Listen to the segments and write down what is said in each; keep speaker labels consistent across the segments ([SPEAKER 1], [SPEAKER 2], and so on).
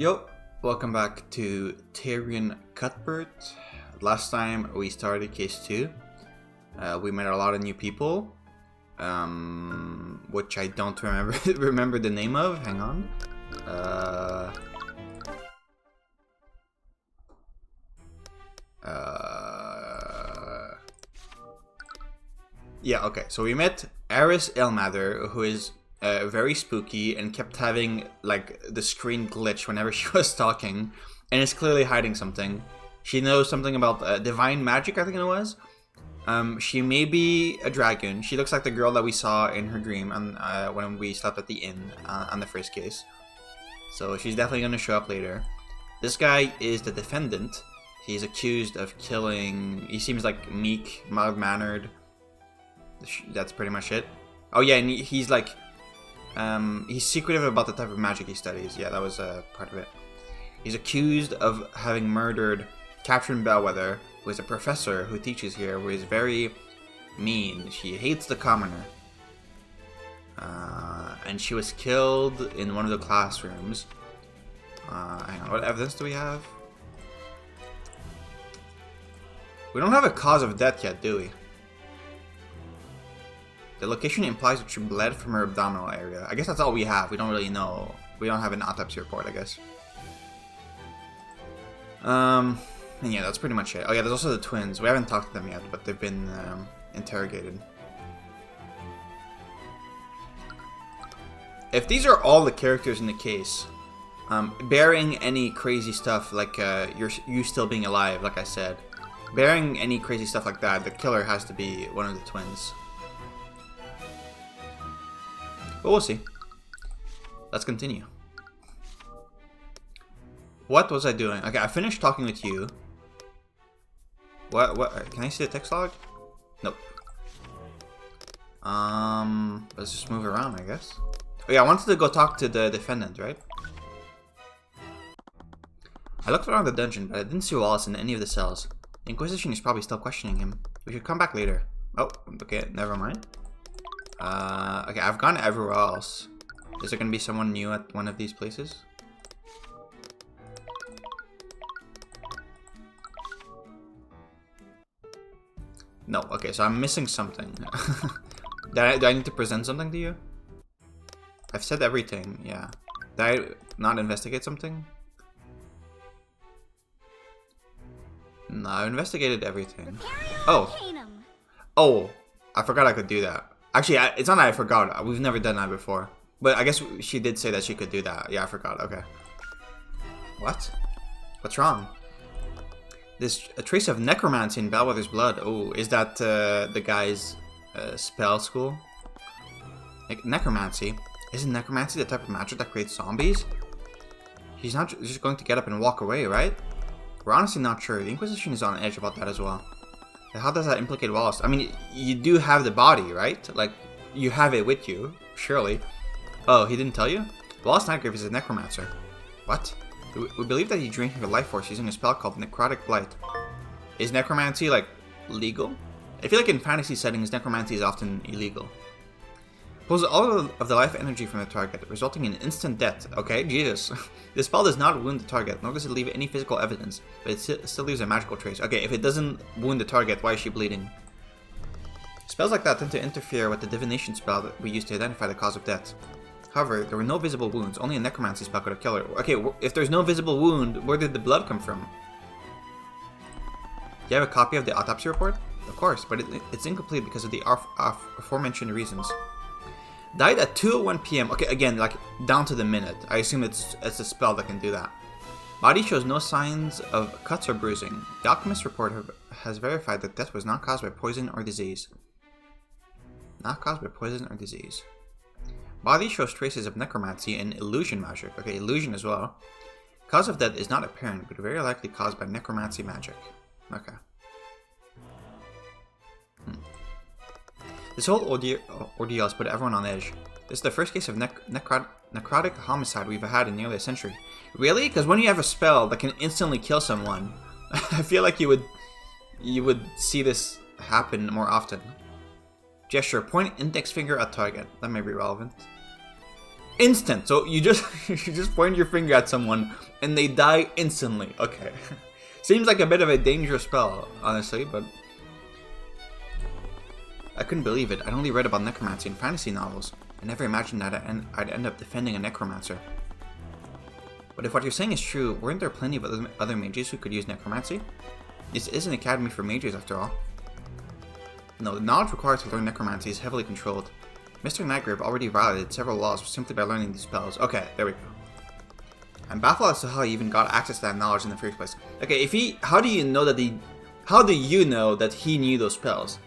[SPEAKER 1] Yo, welcome back to Tyrion Cuthbert. Last time we started case 2. We met a lot of new people, which I don't remember the name of. Hang on. Yeah, okay. So we met Eris Ilmater, who is very spooky and kept having like the screen glitch whenever she was talking, and is clearly hiding something. She knows something about divine magic, I think it was. She may be a dragon. She looks like the girl that we saw in her dream and when we slept at the inn on the first case. So she's definitely going to show up later. This guy is the defendant. He's accused of killing... He seems like meek, mild-mannered. That's pretty much it. Oh yeah, and he's like... he's secretive about the type of magic he studies. Yeah, that was part of it. He's accused of having murdered Catherine Bellwether, who is a professor who teaches here, who is very mean. She hates the commoner. And she was killed in one of the classrooms. Hang on, what evidence do we have? We don't have a cause of death yet, do we? The location implies that she bled from her abdominal area. I guess that's all we have. We don't really know. We don't have an autopsy report, I guess. And yeah, that's pretty much it. Oh yeah, there's also the twins. We haven't talked to them yet, but they've been interrogated. If these are all the characters in the case, bearing any crazy stuff like you still being alive, like I said, bearing any crazy stuff like that, the killer has to be one of the twins. But we'll see. Let's continue. What was I doing? Okay, I finished talking with you. What? Can I see the text log? Nope. Let's just move around, I guess. Oh yeah, I wanted to go talk to the defendant, right? I looked around the dungeon, but I didn't see Wallace in any of the cells. The Inquisition is probably still questioning him. We should come back later. Oh, okay, never mind. Okay, I've gone everywhere else. Is there gonna be someone new at one of these places? No, okay, so I'm missing something. Do I need to present something to you? I've said everything, yeah. Did I not investigate something? No, I investigated everything. Oh. Oh, I forgot I could do that. Actually, it's not that I forgot. We've never done that before. But I guess she did say that she could do that. Yeah, I forgot. Okay. What? What's wrong? There's a trace of necromancy in Bellwether's blood. Oh, is that the guy's spell school? Necromancy? Isn't necromancy the type of magic that creates zombies? He's not just going to get up and walk away, right? We're honestly not sure. The Inquisition is on edge about that as well. How does that implicate Wallace? I mean, you do have the body, right? Like, you have it with you, surely. Oh, he didn't tell you? Wallace Nightgrave is a necromancer. What? We believe that he drained her life force using a spell called Necrotic Blight. Is necromancy, like, legal? I feel like in fantasy settings, necromancy is often illegal. Pulls all of the life energy from the target, resulting in instant death. Okay, Jesus. The spell does not wound the target, nor does it leave any physical evidence, but it still leaves a magical trace. Okay, if it doesn't wound the target, why is she bleeding? Spells like that tend to interfere with the divination spell that we use to identify the cause of death. However, there were no visible wounds, only a necromancy spell could have killed her. Okay, if there's no visible wound, where did the blood come from? Do you have a copy of the autopsy report? Of course, but it's incomplete because of the aforementioned reasons. Died at 2:01 PM. Okay, again, like, down to the minute. I assume it's a spell that can do that. Body shows no signs of cuts or bruising. The alchemist report has verified that death was not caused by poison or disease. Not caused by poison or disease. Body shows traces of necromancy and illusion magic. Okay, illusion as well. Cause of death is not apparent, but very likely caused by necromancy magic. Okay. This whole ordeal has put everyone on edge. This is the first case of necrotic homicide we've had in nearly a century. Really? Because when you have a spell that can instantly kill someone, I feel like you would see this happen more often. Gesture. Point index finger at target. That may be relevant. Instant. So you just you just point your finger at someone and they die instantly. Okay. Seems like a bit of a dangerous spell, honestly, but I couldn't believe it. I'd only read about necromancy in fantasy novels. I never imagined that I'd end up defending a necromancer. But if what you're saying is true, weren't there plenty of other mages who could use necromancy? This is an academy for mages, after all. No, the knowledge required to learn necromancy is heavily controlled. Mr. Nightgrave already violated several laws simply by learning these spells. Okay, there we go. I'm baffled as to how he even got access to that knowledge in the first place. Okay, how do you know that he knew those spells?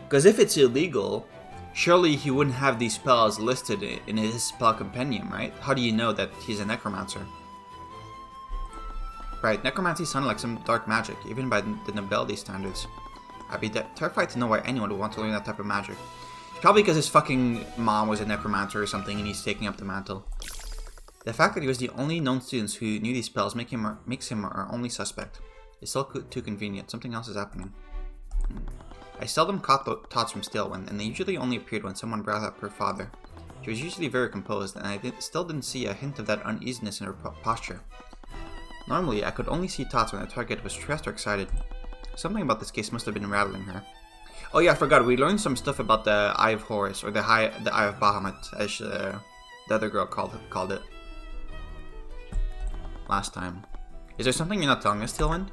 [SPEAKER 1] Because if it's illegal, surely he wouldn't have these spells listed in his spell compendium, right? How do you know that he's a necromancer? Right, necromancy sounded like some dark magic, even by the nobility standards. I'd be terrified to know why anyone would want to learn that type of magic. Probably because his fucking mom was a necromancer or something and he's taking up the mantle. The fact that he was the only known students who knew these spells makes him our only suspect. It's still too convenient. Something else is happening. I seldom caught thoughts from Stillwind, and they usually only appeared when someone brought up her father. She was usually very composed, and I still didn't see a hint of that uneasiness in her posture. Normally, I could only see thoughts when the target was stressed or excited. Something about this case must have been rattling her. Oh yeah, I forgot. We learned some stuff about the Eye of Horus, or the Eye of Bahamut, as the other girl called it last time. Is there something you're not telling us, Stillwind?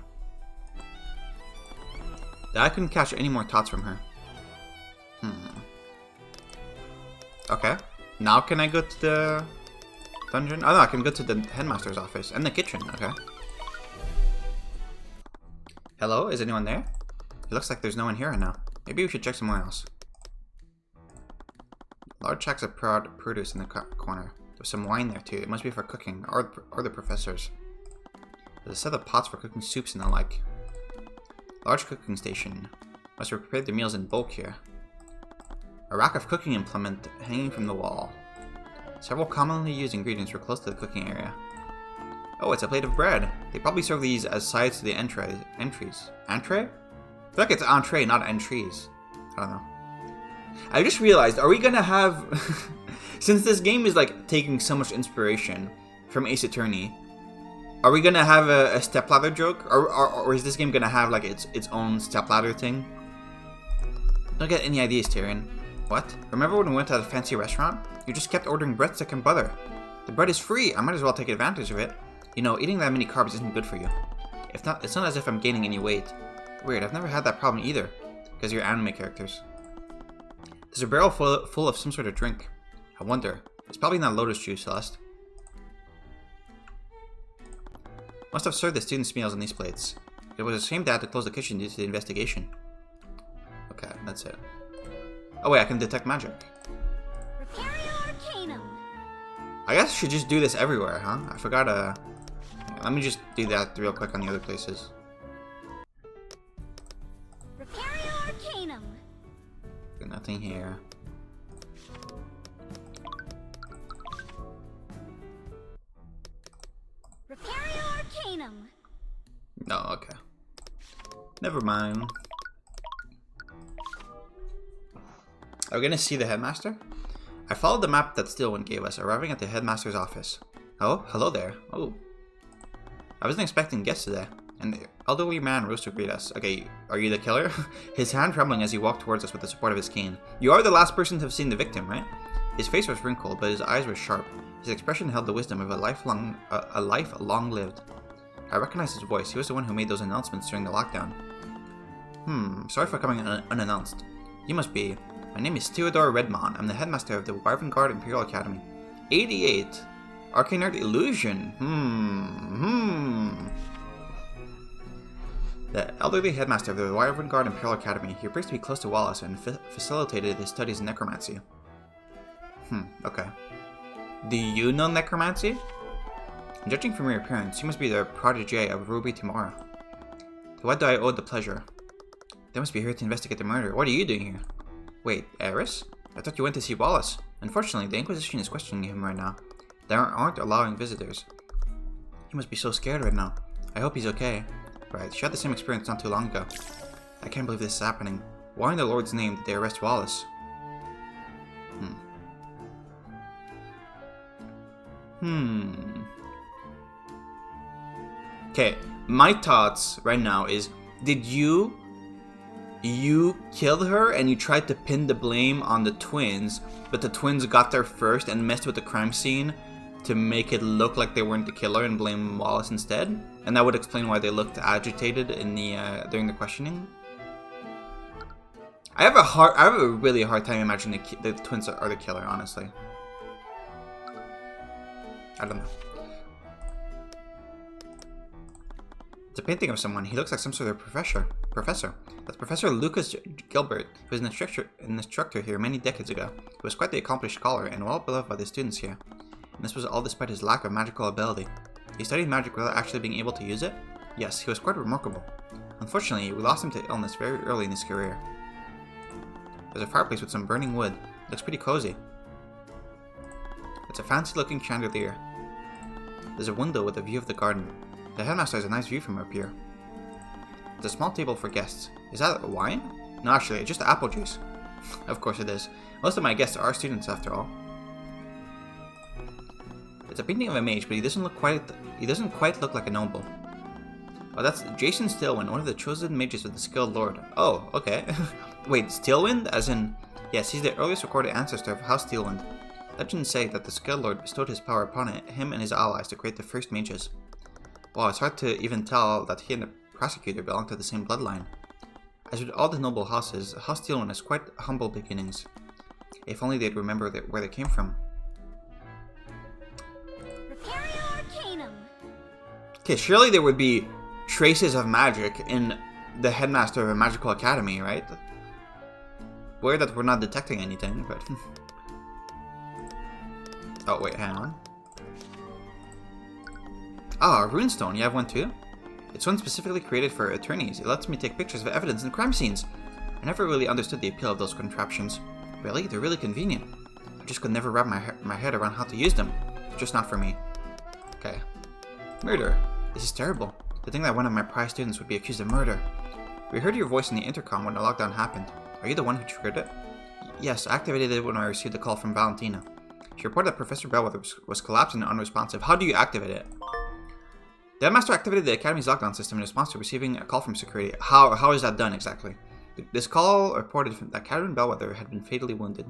[SPEAKER 1] That I couldn't catch any more thoughts from her. Okay. Now can I go to the dungeon? Oh no, I can go to the headmaster's office and the kitchen. Okay. Hello, is anyone there? It looks like there's no one here right now. Maybe we should check somewhere else. Large sacks of produce in the corner. There's some wine there too. It must be for cooking, or the professors. There's a set of pots for cooking soups and the like. Large cooking station. Must have prepared the meals in bulk here. A rack of cooking implement hanging from the wall. Several commonly used ingredients were close to the cooking area. Oh, it's a plate of bread. They probably serve these as sides to the entries. Entree? I feel like it's entree, not entries. I don't know. I just realized, are we gonna have... Since this game is like taking so much inspiration from Ace Attorney, are we gonna have a stepladder joke? Or is this game gonna have like its own stepladder thing? Don't get any ideas, Tyrion. What? Remember when we went to that fancy restaurant? You just kept ordering breadstick and butter. The bread is free. I might as well take advantage of it. You know, eating that many carbs isn't good for you. It's not as if I'm gaining any weight. Weird, I've never had that problem either. Because you're anime characters. There's a barrel full of some sort of drink. I wonder. It's probably not lotus juice, Celeste. Must have served the students' meals on these plates. It was a shame they had to close the kitchen due to the investigation. Okay, that's it. Oh wait, I can detect magic. I guess I should just do this everywhere, huh? I forgot, let me just do that real quick on the other places. Nothing here. No, okay. Never mind. Are we gonna see the headmaster? I followed the map that Stillwind gave us, arriving at the headmaster's office. Oh, hello there. Oh. I wasn't expecting guests today. An elderly man rose to greet us. Okay, are you the killer? His hand trembling as he walked towards us with the support of his cane. You are the last person to have seen the victim, right? His face was wrinkled, but his eyes were sharp. His expression held the wisdom of a life long lived. I recognized his voice. He was the one who made those announcements during the lockdown. Sorry for coming unannounced. You must be... My name is Theodore Redmond. I'm the headmaster of the Wyvern Guard Imperial Academy. 88. Arcane Art Illusion. The elderly headmaster of the Wyvern Guard Imperial Academy. He appears to be close to Wallace and facilitated his studies in necromancy. Okay. Do you know necromancy? Judging from your appearance, you must be the protege of Ruby Tamara. To what do I owe the pleasure? They must be here to investigate the murder. What are you doing here? Wait, Eris? I thought you went to see Wallace. Unfortunately, the Inquisition is questioning him right now. They aren't allowing visitors. He must be so scared right now. I hope he's okay. Right, she had the same experience not too long ago. I can't believe this is happening. Why in the Lord's name did they arrest Wallace? Okay, my thoughts right now is, did you killed her and you tried to pin the blame on the twins, but the twins got there first and messed with the crime scene to make it look like they weren't the killer and blame Wallace instead? And that would explain why they looked agitated in the during the questioning. I have a really hard time imagining the twins are the killer, honestly. I don't know. It's a painting of someone. He looks like some sort of professor. That's Professor Lucas Gilbert, who was an instructor here many decades ago. He was quite the accomplished scholar and well beloved by the students here. And this was all despite his lack of magical ability. He studied magic without actually being able to use it? Yes, he was quite remarkable. Unfortunately, we lost him to illness very early in his career. There's a fireplace with some burning wood. It looks pretty cozy. It's a fancy-looking chandelier. There's a window with a view of the garden. The headmaster has a nice view from up here. There's a small table for guests. Is that wine? No, actually, just apple juice. Of course it is. Most of my guests are students, after all. It's a painting of a mage, but he doesn't quite look like a noble. Oh, that's Jason Stillwind, one of the chosen mages of the Skilled Lord. Oh, okay. Wait, Stillwind? As in, yes, he's the earliest recorded ancestor of House Stillwind. Legends say that the Skilled Lord bestowed his power upon him and his allies to create the first mages. Wow, it's hard to even tell that he and the prosecutor belong to the same bloodline. As with all the noble houses, House Stillwind has quite humble beginnings. If only they'd remember where they came from. Okay, surely there would be traces of magic in the headmaster of a magical academy, right? Weird that we're not detecting anything, but... Oh, wait, hang on. Ah, a runestone. You have one too? It's one specifically created for attorneys. It lets me take pictures of evidence in crime scenes. I never really understood the appeal of those contraptions. Really? They're really convenient. I just could never wrap my head around how to use them. Just not for me. Okay. Murder. This is terrible. To think that one of my prize students would be accused of murder. We heard your voice in the intercom when the lockdown happened. Are you the one who triggered it? Yes, I activated it when I received a call from Valentina. She reported that Professor Bellwether was collapsed and unresponsive. How do you activate it? The headmaster activated the Academy's lockdown system in response to receiving a call from security. How is that done exactly? This call reported that Catherine Bellwether had been fatally wounded.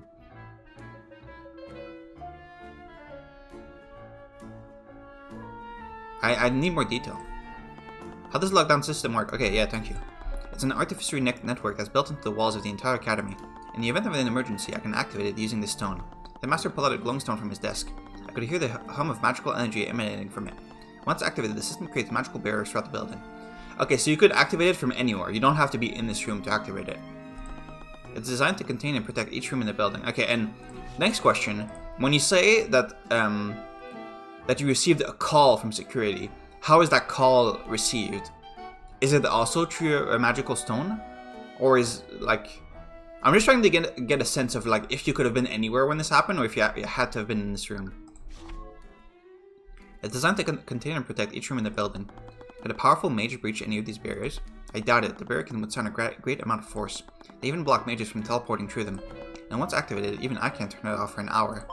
[SPEAKER 1] I need more detail. How does the lockdown system work? Okay, yeah, thank you. It's an artificial network that's built into the walls of the entire academy. In the event of an emergency, I can activate it using this stone. The master pulled out a glowing stone from his desk. I could hear the hum of magical energy emanating from it. Once activated, the system creates magical barriers throughout the building. Okay, so you could activate it from anywhere. You don't have to be in this room to activate it. It's designed to contain and protect each room in the building. Okay, and next question. When you say that that you received a call from security, how is that call received? Is it also through a magical stone? Or is, like... I'm just trying to get a sense of, like, if you could have been anywhere when this happened, or if you had to have been in this room. It's designed to contain and protect each room in the building. Could a powerful mage breach any of these barriers? I doubt it. The barrier can withstand a great amount of force. They even block mages from teleporting through them. And once activated, even I can't turn it off for an hour.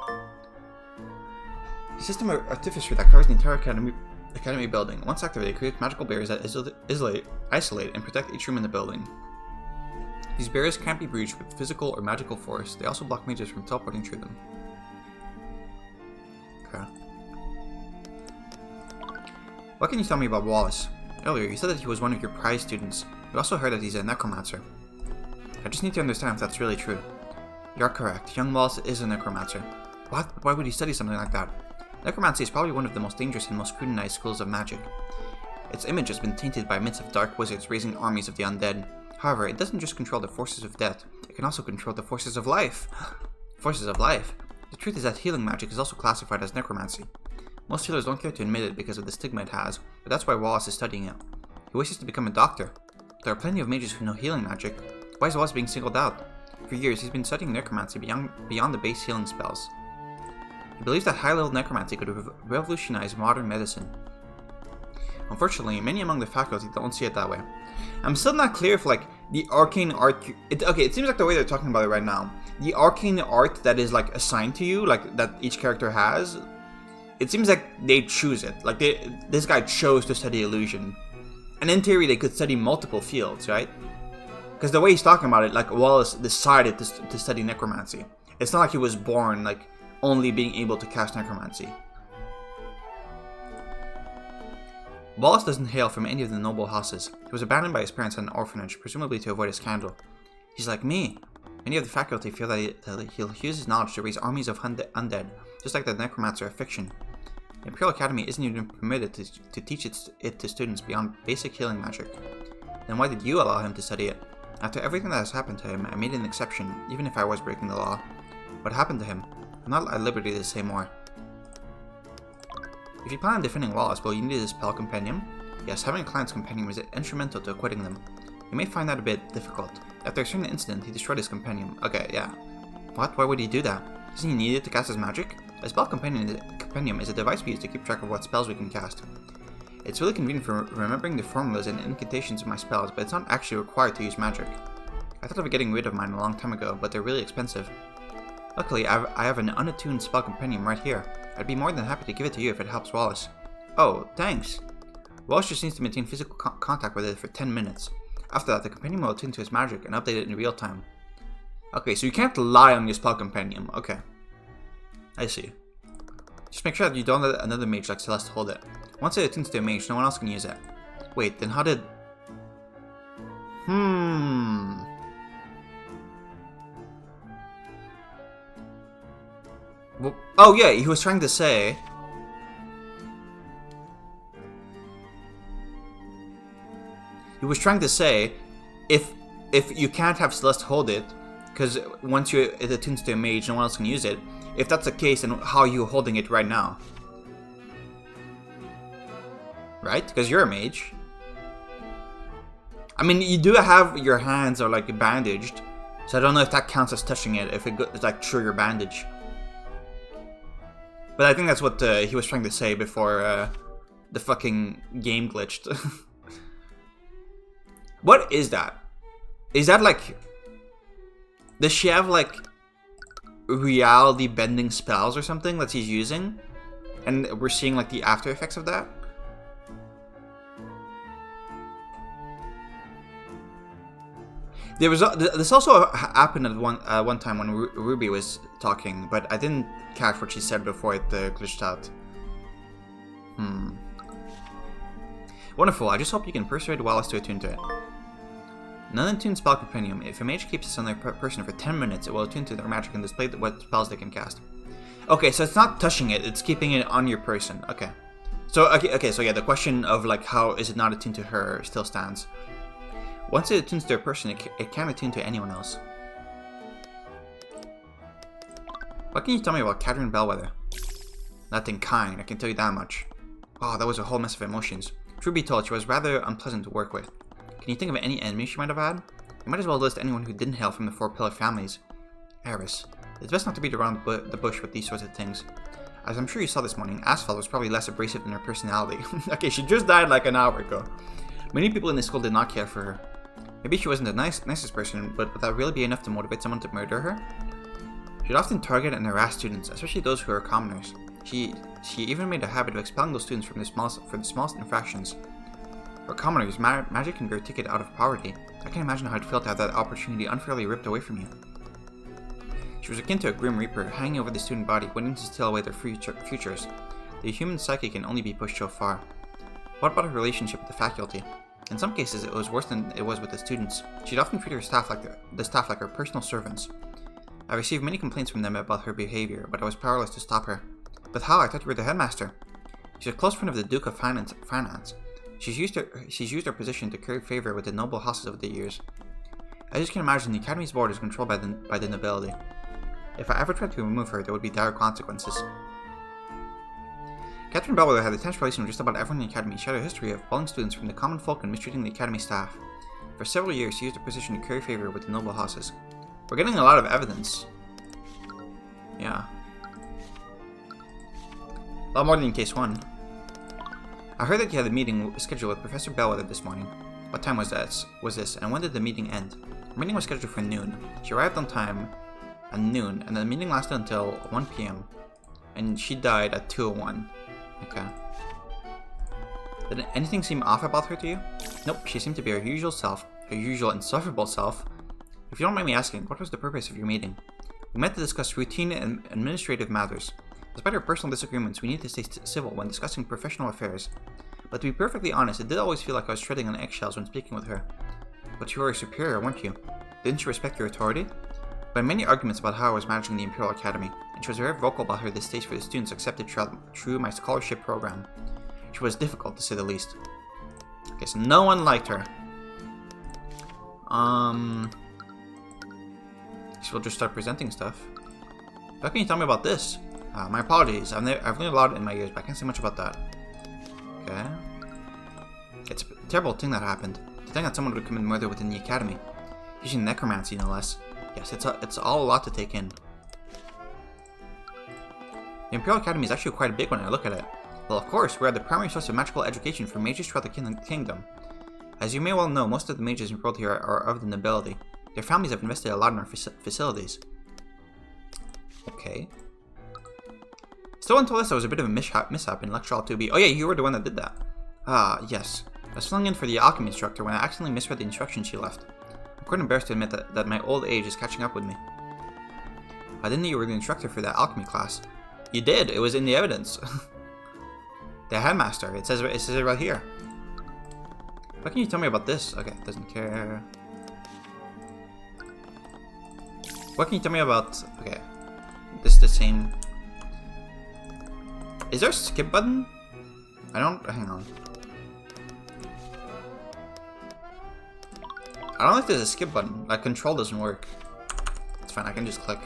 [SPEAKER 1] The system of artificer that covers the entire academy building. Once activated, creates magical barriers that isolate and protect each room in the building. These barriers can't be breached with physical or magical force. They also block mages from teleporting through them. Okay. What can you tell me about Wallace? Earlier, you said that he was one of your prize students. You also heard that he's a necromancer. I just need to understand if that's really true. You're correct. Young Wallace is a necromancer. What? Why would he study something like that? Necromancy is probably one of the most dangerous and most scrutinized schools of magic. Its image has been tainted by myths of dark wizards raising armies of the undead. However, it doesn't just control the forces of death, it can also control the forces of life. Forces of life? The truth is that healing magic is also classified as necromancy. Most healers don't care to admit it because of the stigma it has, but that's why Wallace is studying it. He wishes to become a doctor. There are plenty of mages who know healing magic. Why is Wallace being singled out? For years, he's been studying necromancy beyond the base healing spells. He believes that high-level necromancy could revolutionize modern medicine. Unfortunately, many among the faculty don't see it that way. I'm still not clear if, like, the arcane art... Okay, it seems like the way they're talking about it right now. The arcane art that is, like, assigned to you, like, that each character has, it seems like they choose it. Like this guy chose to study illusion. And in theory, they could study multiple fields, right? Because the way he's talking about it, like Wallace decided to study necromancy. It's not like he was born, like, only being able to cast necromancy. Wallace doesn't hail from any of the noble houses. He was abandoned by his parents in an orphanage, presumably to avoid a scandal. He's like me. Many of the faculty feel that he'll use his knowledge to raise armies of undead, just like the necromancer of fiction. The Imperial Academy isn't even permitted to teach it to students beyond basic healing magic. Then why did you allow him to study it? After everything that has happened to him, I made an exception, even if I was breaking the law. What happened to him? I'm not at liberty to say more. If you plan on defending Wallace, will you need a spell compendium? Yes, having a client's compendium is instrumental to acquitting them. You may find that a bit difficult. After a certain incident, he destroyed his compendium. Okay, yeah. What? Why would he do that? Doesn't he need it to cast his magic? A spell compendium is a device we use to keep track of what spells we can cast. It's really convenient for remembering the formulas and incantations of my spells, but it's not actually required to use magic. I thought of getting rid of mine a long time ago, but they're really expensive. Luckily, I have an unattuned spell compendium right here. I'd be more than happy to give it to you if it helps Wallace. Oh, thanks. Wallace just needs to maintain physical contact with it for 10 minutes. After that, the compendium will attune to his magic and update it in real time. Okay, so you can't lie on your spell compendium. Okay. I see. Just make sure that you don't let another mage like Celeste hold it. Once it attunes to a mage, no one else can use it. Wait, then how did... Well, oh yeah, he was trying to say... if you can't have Celeste hold it, because once it attunes to a mage, no one else can use it. If that's the case, then how are you holding it right now? Right? Because you're a mage. I mean, you do have your hands are like bandaged, so I don't know if that counts as touching it, if it's like through your bandage. But I think that's what he was trying to say before the fucking game glitched. What is that? Is that like... Does she have like reality bending spells or something that she's using? And we're seeing like the after effects of that? There was this also happened at one time when Ruby was talking, but I didn't catch what she said before it glitched out. Wonderful. I just hope you can persuade Wallace to attune to it. An unattuned spell compendium. If a mage keeps this on their person for 10 minutes, it will attune to their magic and display what spells they can cast. Okay, so it's not touching it; it's keeping it on your person. Okay. So so yeah, the question of like how is it not attuned to her still stands. Once it attunes to a person, it can't attune to anyone else. What can you tell me about Tyrion Bellwether? Nothing kind, I can tell you that much. Oh, that was a whole mess of emotions. Truth be told, she was rather unpleasant to work with. Can you think of any enemies she might have had? You might as well list anyone who didn't hail from the Four Pillar families. Eris. It's best not to beat around the bush with these sorts of things. As I'm sure you saw this morning, Asphalt was probably less abrasive than her personality. Okay, she just died like an hour ago. Many people in the school did not care for her. Maybe she wasn't the nicest person, but would that really be enough to motivate someone to murder her? She'd often target and harass students, especially those who are commoners. She even made a habit of expelling those students for the smallest infractions. For commoners, magic can be a ticket out of poverty. I can't imagine how it felt to have that opportunity unfairly ripped away from you. She was akin to a grim reaper, hanging over the student body, waiting to steal away their futures. The human psyche can only be pushed so far. What about her relationship with the faculty? In some cases, it was worse than it was with the students. She'd often treat her staff like her personal servants. I received many complaints from them about her behavior, but I was powerless to stop her. But how? I thought you were the headmaster. She's a close friend of the Duke of Finance. She's used her position to curry favor with the noble houses over the years. As you can imagine, the Academy's board is controlled by the nobility. If I ever tried to remove her, there would be dire consequences. Catherine Bellwether had a tense relation with just about everyone in the Academy. She had a history of bullying students from the common folk and mistreating the Academy staff. For several years, she used her position to curry favor with the noble houses. We're getting a lot of evidence. Yeah. A lot more than in case 1. I heard that you had a meeting scheduled with Professor Bellwether this morning. What time was this? And when did the meeting end? The meeting was scheduled for noon. She arrived on time at noon, and the meeting lasted until 1 p.m. And she died at 2:01. Okay. Did anything seem off about her to you? Nope, she seemed to be her usual self. Her usual insufferable self. If you don't mind me asking, what was the purpose of your meeting? We met to discuss routine and administrative matters. Despite our personal disagreements, we need to stay civil when discussing professional affairs. But to be perfectly honest, it did always feel like I was treading on eggshells when speaking with her. But you were a superior, weren't you? Didn't you respect your authority? We had many arguments about how I was managing the Imperial Academy, and she was very vocal about her distaste for the students accepted through my scholarship program. She was difficult, to say the least. Okay, so no one liked her. So we'll just start presenting stuff. How can you tell me about this? My apologies. I've learned a lot in my years, but I can't say much about that. Okay. It's a terrible thing that happened. To think that someone would commit murder within the academy. Using necromancy, no less. Yes, it's all a lot to take in. The Imperial Academy is actually quite a big one when I look at it. Well, of course, we are the primary source of magical education for mages throughout the kingdom. As you may well know, most of the mages enrolled here are of the nobility. Their families have invested a lot in our facilities. Okay. Someone told us there was a bit of a mishap in Lecture Hall 2B. Oh yeah, you were the one that did that. Ah, yes. I was filling in for the alchemy instructor when I accidentally misread the instructions she left. I'm quite embarrassed to admit that my old age is catching up with me. I didn't know you were the instructor for that alchemy class. You did. It was in the evidence. The headmaster. It says it right here. What can you tell me about this? Okay, doesn't care. What can you tell me about... Okay. This is the same... Is there a skip button? I don't... Hang on. I don't know if there's a skip button. Like, control doesn't work. It's fine, I can just click.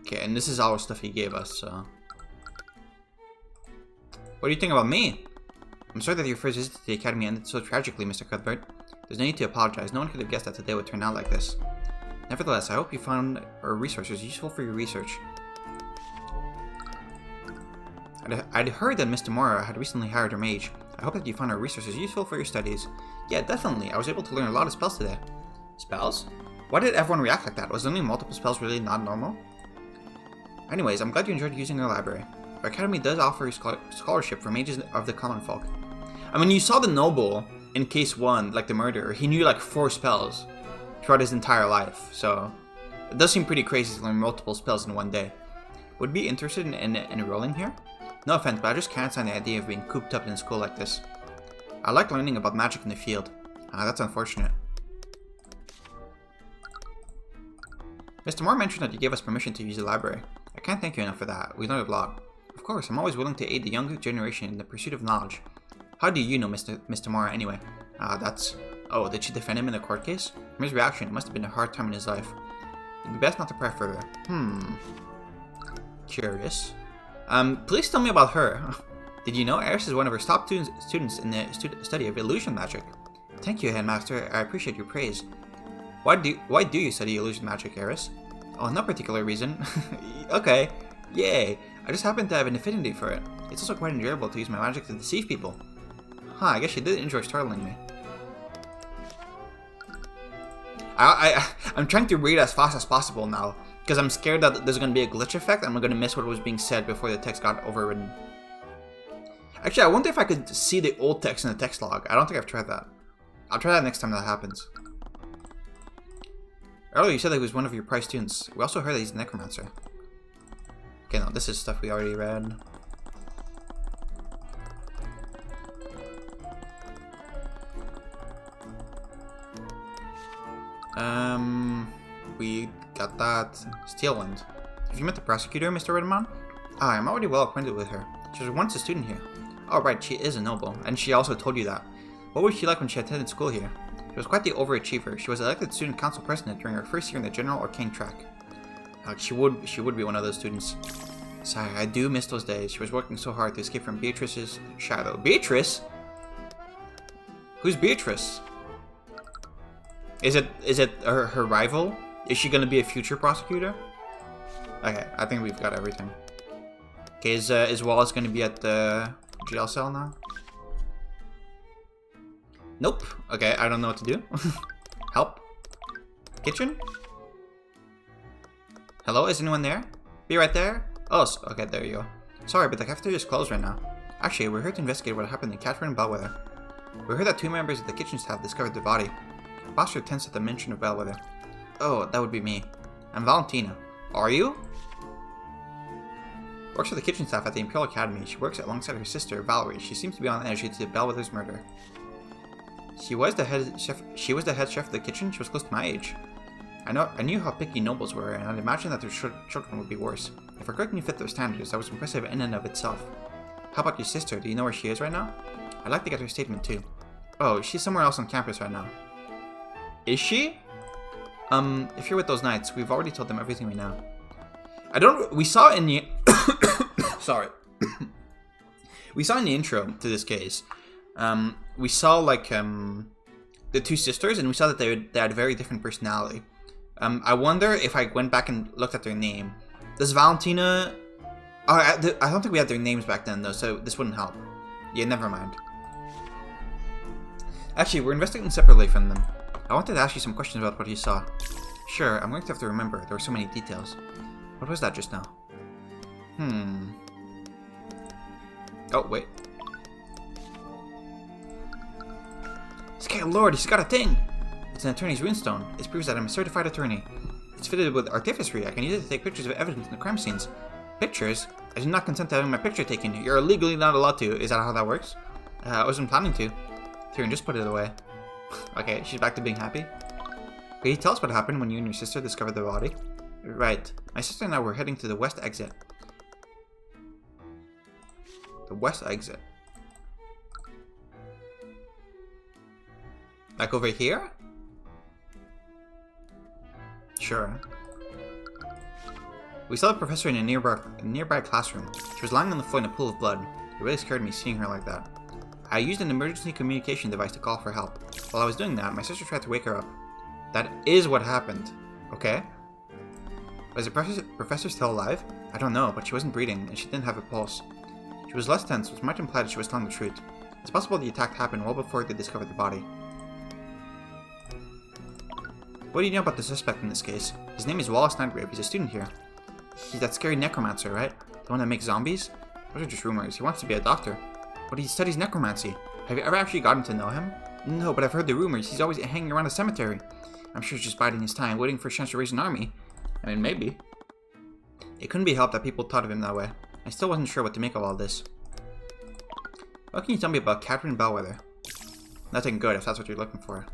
[SPEAKER 1] Okay, and this is all the stuff he gave us, so... What do you think about me? I'm sorry that your first visit to the academy ended so tragically, Mr. Cuthbert. There's no need to apologize. No one could have guessed that today would turn out like this. Nevertheless, I hope you found our resources useful for your research. I'd heard that Mr. Mora had recently hired a mage. I hope that you found our resources useful for your studies. Yeah, definitely. I was able to learn a lot of spells today. Spells? Why did everyone react like that? Was learning multiple spells really not normal? Anyways, I'm glad you enjoyed using our library. Our academy does offer a scholarship for mages of the common folk. I mean, you saw the noble in case 1, like the murderer. He knew like 4 spells throughout his entire life, so it does seem pretty crazy to learn multiple spells in one day. Would be interested in enrolling here? No offense, but I just can't stand the idea of being cooped up in school like this. I like learning about magic in the field. That's unfortunate. Mr. Moore mentioned that you gave us permission to use the library. I can't thank you enough for that. We learned a lot. Of course, I'm always willing to aid the younger generation in the pursuit of knowledge. How do you know Mr. Moore anyway? That's... Oh, did she defend him in the court case? From his reaction, it must have been a hard time in his life. It'd be best not to pry further. Curious. Please tell me about her. Did you know Eris is one of her top students in the study of illusion magic? Thank you, Headmaster. I appreciate your praise. Why do you study illusion magic, Eris? Oh, no particular reason. Okay. Yay. I just happen to have an affinity for it. It's also quite enjoyable to use my magic to deceive people. Huh, I guess you did enjoy startling me. I'm trying to read as fast as possible now, because I'm scared that there's going to be a glitch effect and I'm going to miss what was being said before the text got overridden. Actually, I wonder if I could see the old text in the text log. I don't think I've tried that. I'll try that next time that happens. Earlier you said that he was one of your prized students. We also heard that he's a necromancer. Okay, no, this is stuff we already read. We got that. Steelwind. Have you met the prosecutor, Mr. Redman? Ah, I'm already well acquainted with her. She was once a student here. Oh, right, she is a noble, and she also told you that. What was she like when she attended school here? She was quite the overachiever. She was elected student council president during her first year in the general arcane track. She would be one of those students. Sorry, I do miss those days. She was working so hard to escape from Beatrice's shadow. Beatrice? Who's Beatrice? Is it her rival? Is she gonna be a future prosecutor? Okay, I think we've got everything. Okay, is Wallace gonna be at the jail cell now? Nope. Okay, I don't know what to do. Help. Kitchen? Hello, is anyone there? Be right there? Oh, okay, there you go. Sorry, but the cafeteria is closed right now. Actually, we're here to investigate what happened to Catherine and Bellwether. We heard that 2 members of the kitchen staff discovered the body. Foster tensed at the mention of Bellwether. Oh, that would be me. I'm Valentina. Are you? Works for the kitchen staff at the Imperial Academy. She works alongside her sister, Valerie. She seems to be on edge due to Bellwether's murder. She was the head chef of the kitchen. She was close to my age. I knew how picky nobles were, and I'd imagine that their children would be worse. If her cooking fit their standards, that was impressive in and of itself. How about your sister? Do you know where she is right now? I'd like to get her statement too. Oh, she's somewhere else on campus right now. Is she? If you're with those knights, we've already told them everything we know. We saw in the... Sorry. We saw in the intro to this case, we saw, like, the 2 sisters, and we saw that they had a very different personality. I wonder if I went back and looked at their name. Does Valentina... Oh, I don't think we had their names back then, though, so this wouldn't help. Yeah, never mind. Actually, we're investigating separately from them. I wanted to ask you some questions about what you saw. Sure, I'm going to have to remember. There were so many details. What was that just now? Oh, wait. Sky Lord, he's got a thing! It's an attorney's runestone. It proves that I'm a certified attorney. It's fitted with artificery. I can use it to take pictures of evidence in the crime scenes. Pictures? I do not consent to having my picture taken. You're legally not allowed to. Is that how that works? I wasn't planning to. Tyrion, just put it away. Okay, she's back to being happy. Can you tell us what happened when you and your sister discovered the body? Right. My sister and I were heading to the west exit. The west exit? Like over here? Sure. We saw the professor in a nearby classroom. She was lying on the floor in a pool of blood. It really scared me seeing her like that. I used an emergency communication device to call for help. While I was doing that, my sister tried to wake her up. That is what happened. Okay? Was the professor still alive? I don't know, but she wasn't breathing, and she didn't have a pulse. She was less tense, which might imply that she was telling the truth. It's possible the attack happened well before they discovered the body. What do you know about the suspect in this case? His name is Wallace Nightgrave. He's a student here. He's that scary necromancer, right? The one that makes zombies? Those are just rumors. He wants to be a doctor. But he studies necromancy. Have you ever actually gotten to know him? No, but I've heard the rumors. He's always hanging around the cemetery. I'm sure he's just biding his time, waiting for a chance to raise an army. I mean, maybe. It couldn't be helped that people thought of him that way. I still wasn't sure what to make of all this. What can you tell me about Catherine Bellwether? Nothing good, if that's what you're looking for.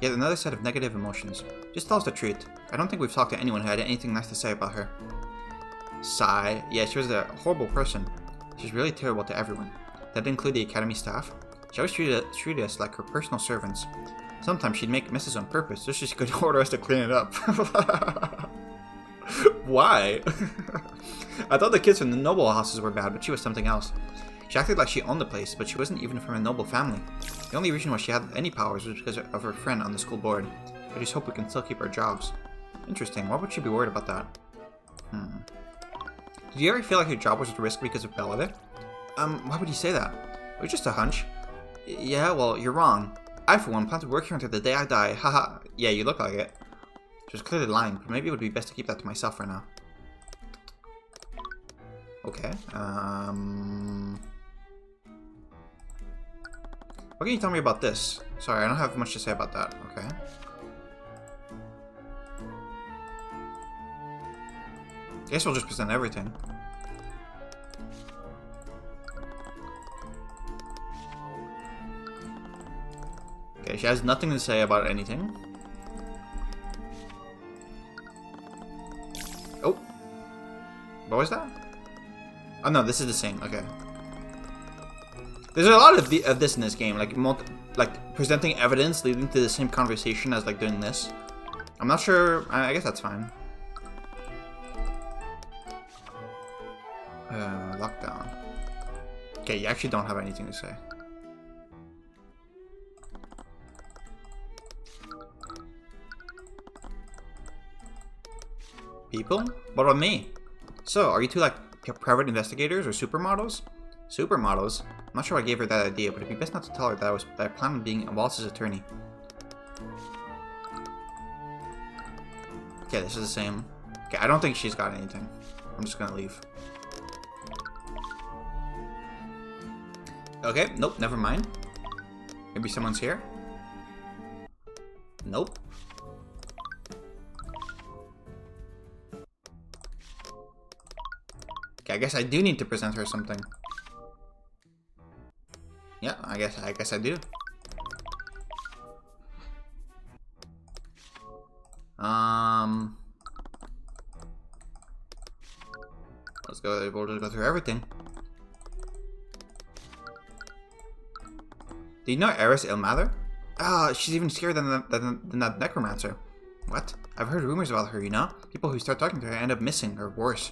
[SPEAKER 1] Yet another set of negative emotions. Just tell us the truth. I don't think we've talked to anyone who had anything nice to say about her. Sigh. Yeah, she was a horrible person. She was really terrible to everyone. That didn't include the academy staff. She always treated us like her personal servants. Sometimes she'd make messes on purpose, just so she could order us to clean it up. Why? I thought the kids from the noble houses were bad, but she was something else. She acted like she owned the place, but she wasn't even from a noble family. The only reason why she had any powers was because of her friend on the school board. I just hope we can still keep our jobs. Interesting, why would she be worried about that? Did you ever feel like your job was at risk because of Bellwether? Why would you say that? It was just a hunch. Yeah, well, you're wrong. I, for one, plan to work here until the day I die. Haha. Yeah, you look like it. She was clearly lying, but maybe it would be best to keep that to myself for now. Okay, what can you tell me about this? Sorry, I don't have much to say about that. Okay. Guess we'll just present everything. Okay, she has nothing to say about anything. Oh. What was that? Oh no, this is the same. Okay. There's a lot of this in this game, like presenting evidence leading to the same conversation as like doing this. I'm not sure. I guess that's fine. Lockdown. Okay, you actually don't have anything to say. People? What about me? So, are you two like private investigators or supermodels? Supermodels? not sure what gave her that idea, but it'd be best not to tell her that I planned on being Wallace's attorney. Okay, this is the same. Okay, I don't think she's got anything. I'm just gonna leave. Okay, nope, never mind. Maybe someone's here? Nope. Okay, I guess I do need to present her something. Yeah, I guess I do. Let's go. We'll just go through everything. Do you know Eris Ilmather? Ah, she's even scarier than that necromancer. What? I've heard rumors about her, you know? People who start talking to her end up missing, or worse.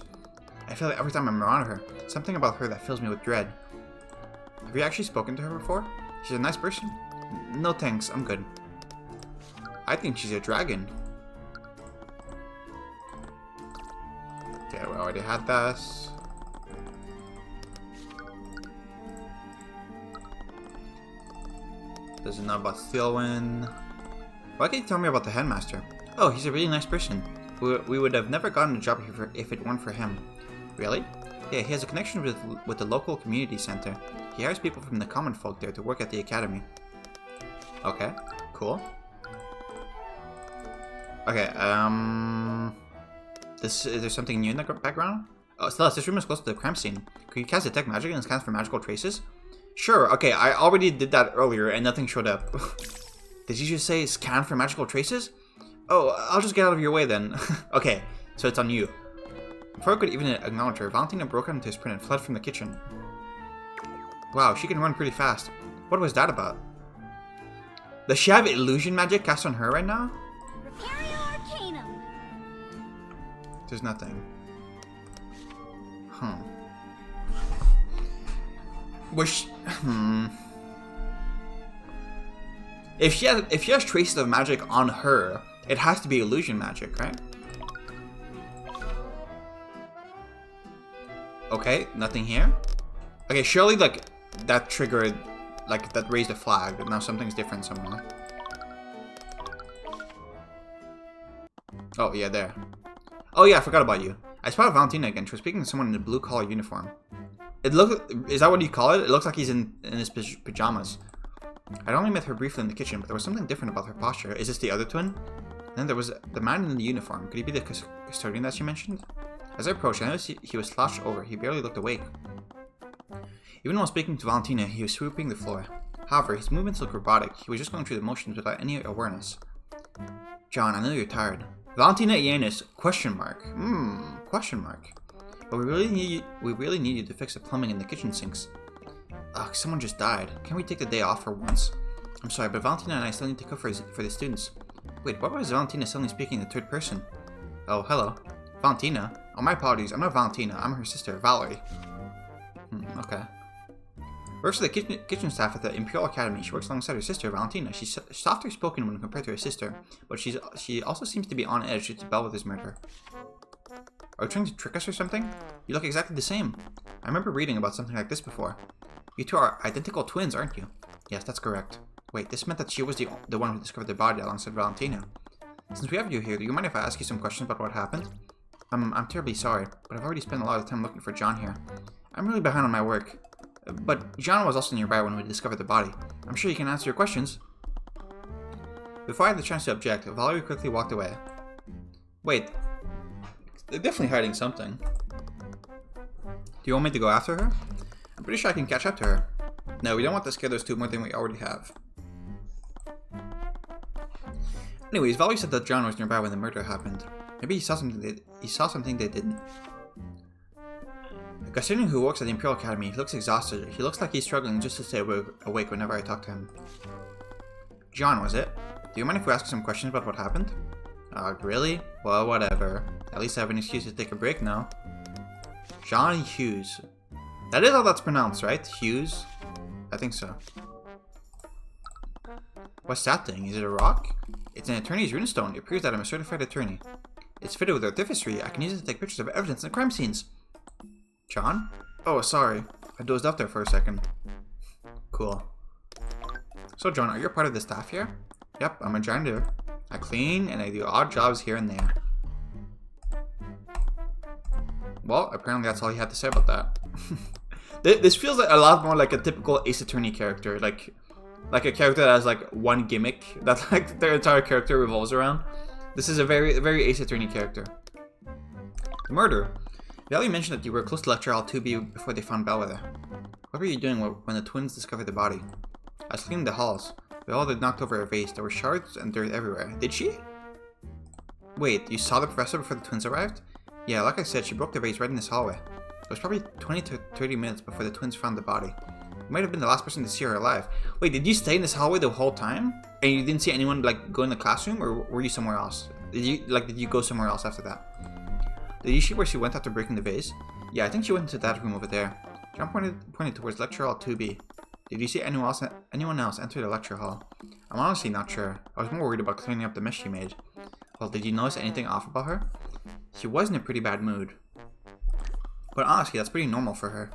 [SPEAKER 1] I feel like every time I'm around her, something about her that fills me with dread. Have you actually spoken to her before? She's a nice person? No thanks, I'm good. I think she's a dragon. Okay, we already had that. Doesn't know about Thilwyn. Why can't you tell me about the headmaster? Oh, he's a really nice person. We would have never gotten a job here if it weren't for him. Really? Yeah, he has a connection with the local community center. He hires people from the common folk there to work at the academy. Okay, cool. Okay, is there something new in the background? Oh, Stellace, this room is close to the crime scene. Could you cast detect magic and scan for magical traces? Sure, okay, I already did that earlier and nothing showed up. Did you just say scan for magical traces? Oh, I'll just get out of your way then. Okay, so it's on you. Before I could even acknowledge her, Valentina broke out into a sprint and fled from the kitchen. Wow, she can run pretty fast. What was that about? Does she have illusion magic cast on her right now?
[SPEAKER 2] Arcanum.
[SPEAKER 1] There's nothing. Huh. Which, If she has traces of magic on her, it has to be illusion magic, right? Okay, nothing here. Okay, surely like that triggered, like that raised a flag that now something's different somewhere. Oh yeah, there. Oh yeah, I forgot about you. I spotted Valentina again. She was speaking to someone in a blue collar uniform. Is that what you call it? It looks like he's in his pajamas. I'd only met her briefly in the kitchen, but there was something different about her posture. Is this the other twin? And then there was the man in the uniform. Could he be the custodian that she mentioned? As I approached, I noticed he was slouched over. He barely looked awake. Even while speaking to Valentina, he was sweeping the floor. However, his movements looked robotic. He was just going through the motions without any awareness. John, I know you're tired. Valentina Yanis, question mark. Question mark. But we really need you to fix the plumbing in the kitchen sinks. Ugh, someone just died. Can we take the day off for once? I'm sorry, but Valentina and I still need to cook for the students. Wait, why was Valentina suddenly speaking in the third person? Oh, hello. Valentina? Oh, my apologies. I'm not Valentina. I'm her sister, Valerie. Okay. Works for the kitchen staff at the Imperial Academy. She works alongside her sister, Valentina. She's softer spoken when compared to her sister, but she also seems to be on edge due to Bellwether's murder. Are you trying to trick us or something? You look exactly the same. I remember reading about something like this before. You two are identical twins, aren't you? Yes, that's correct. Wait, this meant that she was the one who discovered the body alongside Valentina. Since we have you here, do you mind if I ask you some questions about what happened? I'm terribly sorry, but I've already spent a lot of time looking for John here. I'm really behind on my work. But John was also nearby when we discovered the body. I'm sure you can answer your questions. Before I had the chance to object, Valerie quickly walked away. Wait. They're definitely hiding something. Do you want me to go after her? I'm pretty sure I can catch up to her. No, we don't want to scare those two more than we already have. Anyways, Valerie said that John was nearby when the murder happened. Maybe he saw something they didn't. The custodian who works at the Imperial Academy, he looks exhausted. He looks like he's struggling just to stay awake whenever I talk to him. John, was it? Do you mind if we ask some questions about what happened? Really? Well, whatever. At least I have an excuse to take a break now. John Hughes. That is how that's pronounced, right? Hughes? I think so. What's that thing? Is it a rock? It's an attorney's runestone. It proves that I'm a certified attorney. It's fitted with artificery. I can use it to take pictures of evidence in crime scenes. John? Oh, sorry. I dozed off there for a second. Cool. So, John, are you a part of the staff here? Yep, I'm a janitor. I clean and I do odd jobs here and there. Well, apparently that's all he had to say about that. This feels like a lot more like a typical Ace Attorney character, like a character that has like one gimmick that like their entire character revolves around. This is a very Ace Attorney character. Murder. Valley mentioned that you were close to Lecture Hall 2B before they found Bellwether. What were you doing when the twins discovered the body? I was cleaning the halls. Bellwether knocked over a vase. There were shards and dirt everywhere. Did she? Wait, you saw the professor before the twins arrived? Yeah, like I said, she broke the vase right in this hallway. It was probably 20 to 30 minutes before the twins found the body. You might have been the last person to see her alive. Wait, did you stay in this hallway the whole time? And you didn't see anyone like go in the classroom, or were you somewhere else? Did you go somewhere else after that? Did you see where she went after breaking the vase? Yeah, I think she went into that room over there. John pointed towards Lecture Hall 2B. Did you see anyone else enter the lecture hall? I'm honestly not sure. I was more worried about cleaning up the mess she made. Well, did you notice anything off about her? She was in a pretty bad mood. But honestly, that's pretty normal for her.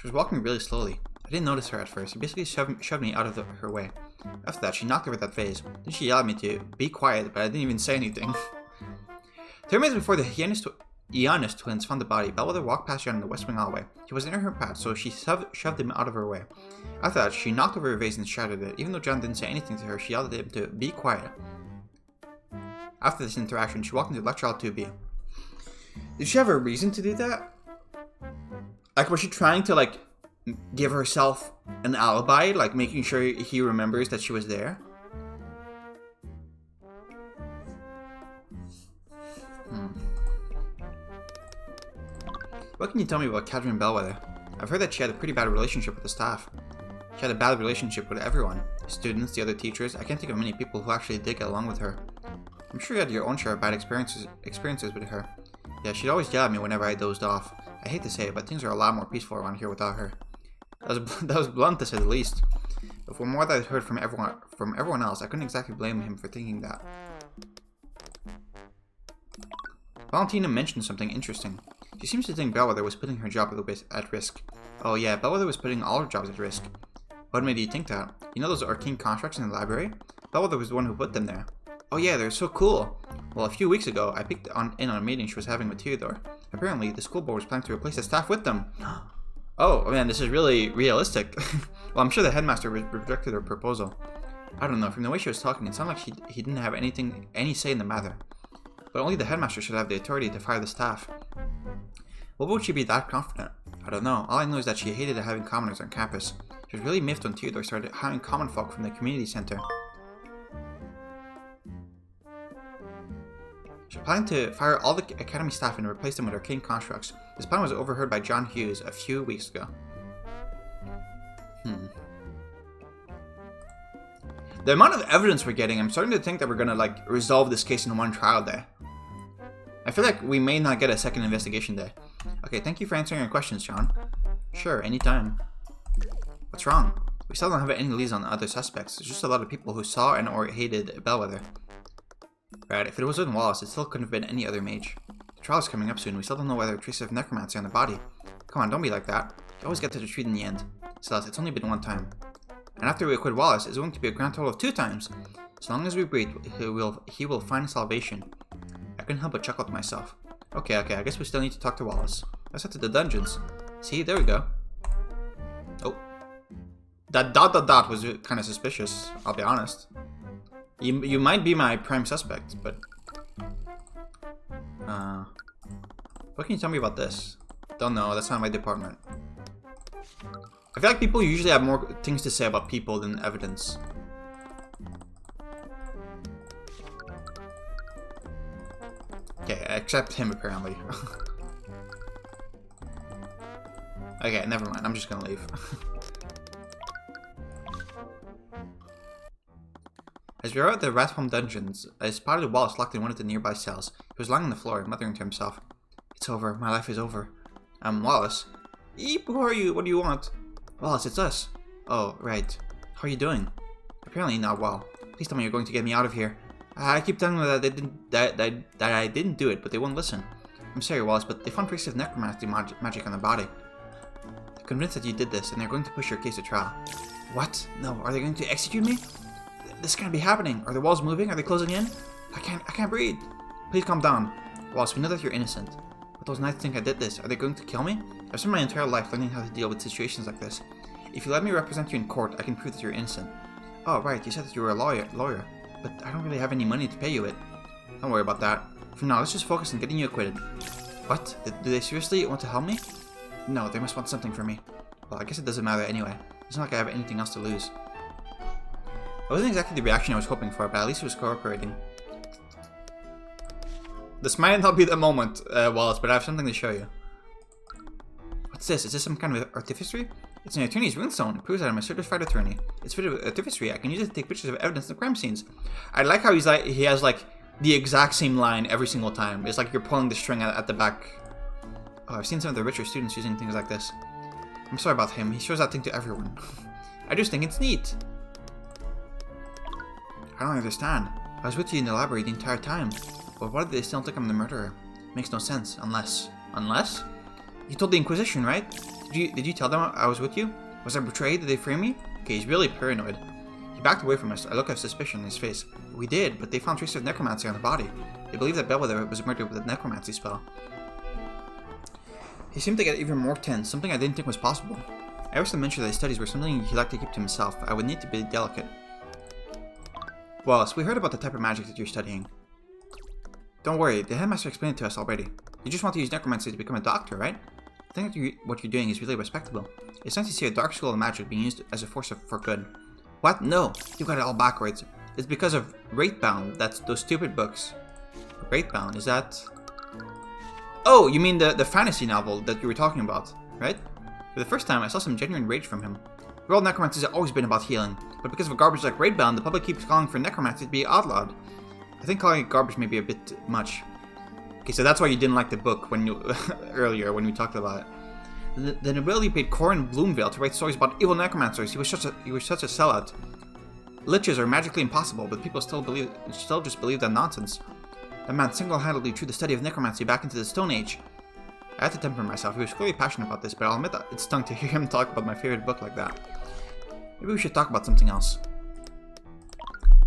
[SPEAKER 1] She was walking really slowly. I didn't notice her at first. She basically shoved me out of her way. After that, she knocked over that vase. Then she yelled at me to be quiet, but I didn't even say anything. 3 minutes before the Giannis twins found the body, Bellwether walked past John in the West Wing hallway. He was in her path, so she shoved him out of her way. After that, she knocked over her vase and shattered it. Even though John didn't say anything to her, she yelled at him to be quiet. After this interaction, she walked into Lecture Hall 2B. Did she have a reason to do that? Like, was she trying to, like, give herself an alibi? Like, making sure he remembers that she was there? What can you tell me about Catherine Bellwether? I've heard that she had a pretty bad relationship with the staff. She had a bad relationship with everyone. Students, the other teachers. I can't think of many people who actually did get along with her. I'm sure you had your own share of bad experiences with her. Yeah, she'd always yell at me whenever I dozed off. I hate to say it, but things are a lot more peaceful around here without her. That was blunt to say the least. But from what I'd heard from everyone else, I couldn't exactly blame him for thinking that. Valentina mentioned something interesting. She seems to think Bellwether was putting her job at risk. Oh yeah, Bellwether was putting all her jobs at risk. What made you think that? You know those arcane constructs in the library? Bellwether was the one who put them there. Oh yeah, they're so cool. Well, a few weeks ago, I peeked in on a meeting she was having with Theodore. Apparently, the school board was planning to replace the staff with them. Oh man, this is really realistic. Well, I'm sure the headmaster rejected her proposal. I don't know, from the way she was talking, it sounded like he didn't have any say in the matter. But only the headmaster should have the authority to fire the staff. What would she be that confident? I don't know. All I know is that she hated having commoners on campus. She was really miffed when Theodore started hiring common folk from the community center. She planned to fire all the academy staff and replace them with arcane constructs. This plan was overheard by John Hughes a few weeks ago. The amount of evidence we're getting, I'm starting to think that we're gonna like resolve this case in one trial day. I feel like we may not get a second investigation day. Okay, thank you for answering our questions, John. Sure, anytime. What's wrong? We still don't have any leads on other suspects. There's just a lot of people who saw and or hated Bellwether. Right, if it wasn't Wallace, it still couldn't have been any other mage. The trial is coming up soon. We still don't know whether traces of necromancy on the body. Come on, don't be like that. You always get to the treat in the end. Celeste, it's only been one time. And after we acquit Wallace, it's going to be a grand total of 2 times. As long as we breathe, he will find salvation. I couldn't help but chuckle to myself. Okay, I guess we still need to talk to Wallace. Let's head to the dungeons. See, there we go. Oh. That ... was kind of suspicious, I'll be honest. You might be my prime suspect, but... What can you tell me about this? Don't know, that's not my department. I feel like people usually have more things to say about people than evidence. Okay, except him apparently. Okay, never mind, I'm just gonna leave. As we were at the Ratholm dungeons, I spotted Wallace locked in one of the nearby cells. He was lying on the floor, muttering to himself. It's over, my life is over. Wallace. Eep, who are you? What do you want? Wallace, it's us. Oh, right. How are you doing? Apparently not well. Please tell me you're going to get me out of here. I keep telling them that I didn't do it, but they won't listen. I'm sorry, Wallace, but they found traces of necromancy magic on the body. They're convinced that you did this, and they're going to push your case to trial. What? No, are they going to execute me? This can't be happening. Are the walls moving? Are they closing in? I can't breathe. Please calm down. Wallace, we know that you're innocent. But those knights think I did this. Are they going to kill me? I've spent my entire life learning how to deal with situations like this. If you let me represent you in court, I can prove that you're innocent. Oh, right, you said that you were a lawyer. But I don't really have any money to pay you with. Don't worry about that. For now, let's just focus on getting you acquitted. What? Do they seriously want to help me? No, they must want something from me. Well, I guess it doesn't matter anyway. It's not like I have anything else to lose. It wasn't exactly the reaction I was hoping for, but at least it was cooperating. This might not be the moment, Wallace, but I have something to show you. What's this? Is this some kind of artificery? It's an attorney's runestone. It proves that I'm a certified attorney. It's fitted with artificery. I can use it to take pictures of evidence in crime scenes. I like how he has like the exact same line every single time. It's like you're pulling the string at the back. Oh, I've seen some of the richer students using things like this. I'm sorry about him. He shows that thing to everyone. I just think it's neat. I don't understand. I was with you in the library the entire time. But why did they still think I'm the murderer? Makes no sense. Unless? You told the Inquisition, right? Did you tell them I was with you? Was I betrayed? Did they frame me? Okay, he's really paranoid. He backed away from us. A look of suspicion in his face. We did, but they found traces of necromancy on the body. They believe that Bellwether was murdered with a necromancy spell. He seemed to get even more tense, something I didn't think was possible. I also mentioned that his studies were something he liked to keep to himself. I would need to be delicate. Wallace, we heard about the type of magic that you're studying. Don't worry, the headmaster explained it to us already. You just want to use necromancy to become a doctor, right? I think that what you're doing is really respectable. It's nice to see a dark school of magic being used as a force for good. What? No, you've got it all backwards. It's because of Wraithbound, that's those stupid books. Wraithbound, is that... Oh, you mean the fantasy novel that you were talking about, right? For the first time, I saw some genuine rage from him. World necromancy has always been about healing, but because of garbage like Wraithbound, the public keeps calling for necromancy to be outlawed. I think calling it garbage may be a bit much. Okay, so that's why you didn't like the book when you earlier when we talked about it. The nobility paid Corin Bloomvale to write stories about evil necromancers. He was such a sellout. Liches are magically impossible, but people still just believe that nonsense. That man single-handedly threw the study of necromancy back into the Stone Age. I had to temper myself. He was clearly passionate about this, but I'll admit that it stung to hear him talk about my favorite book like that. Maybe we should talk about something else.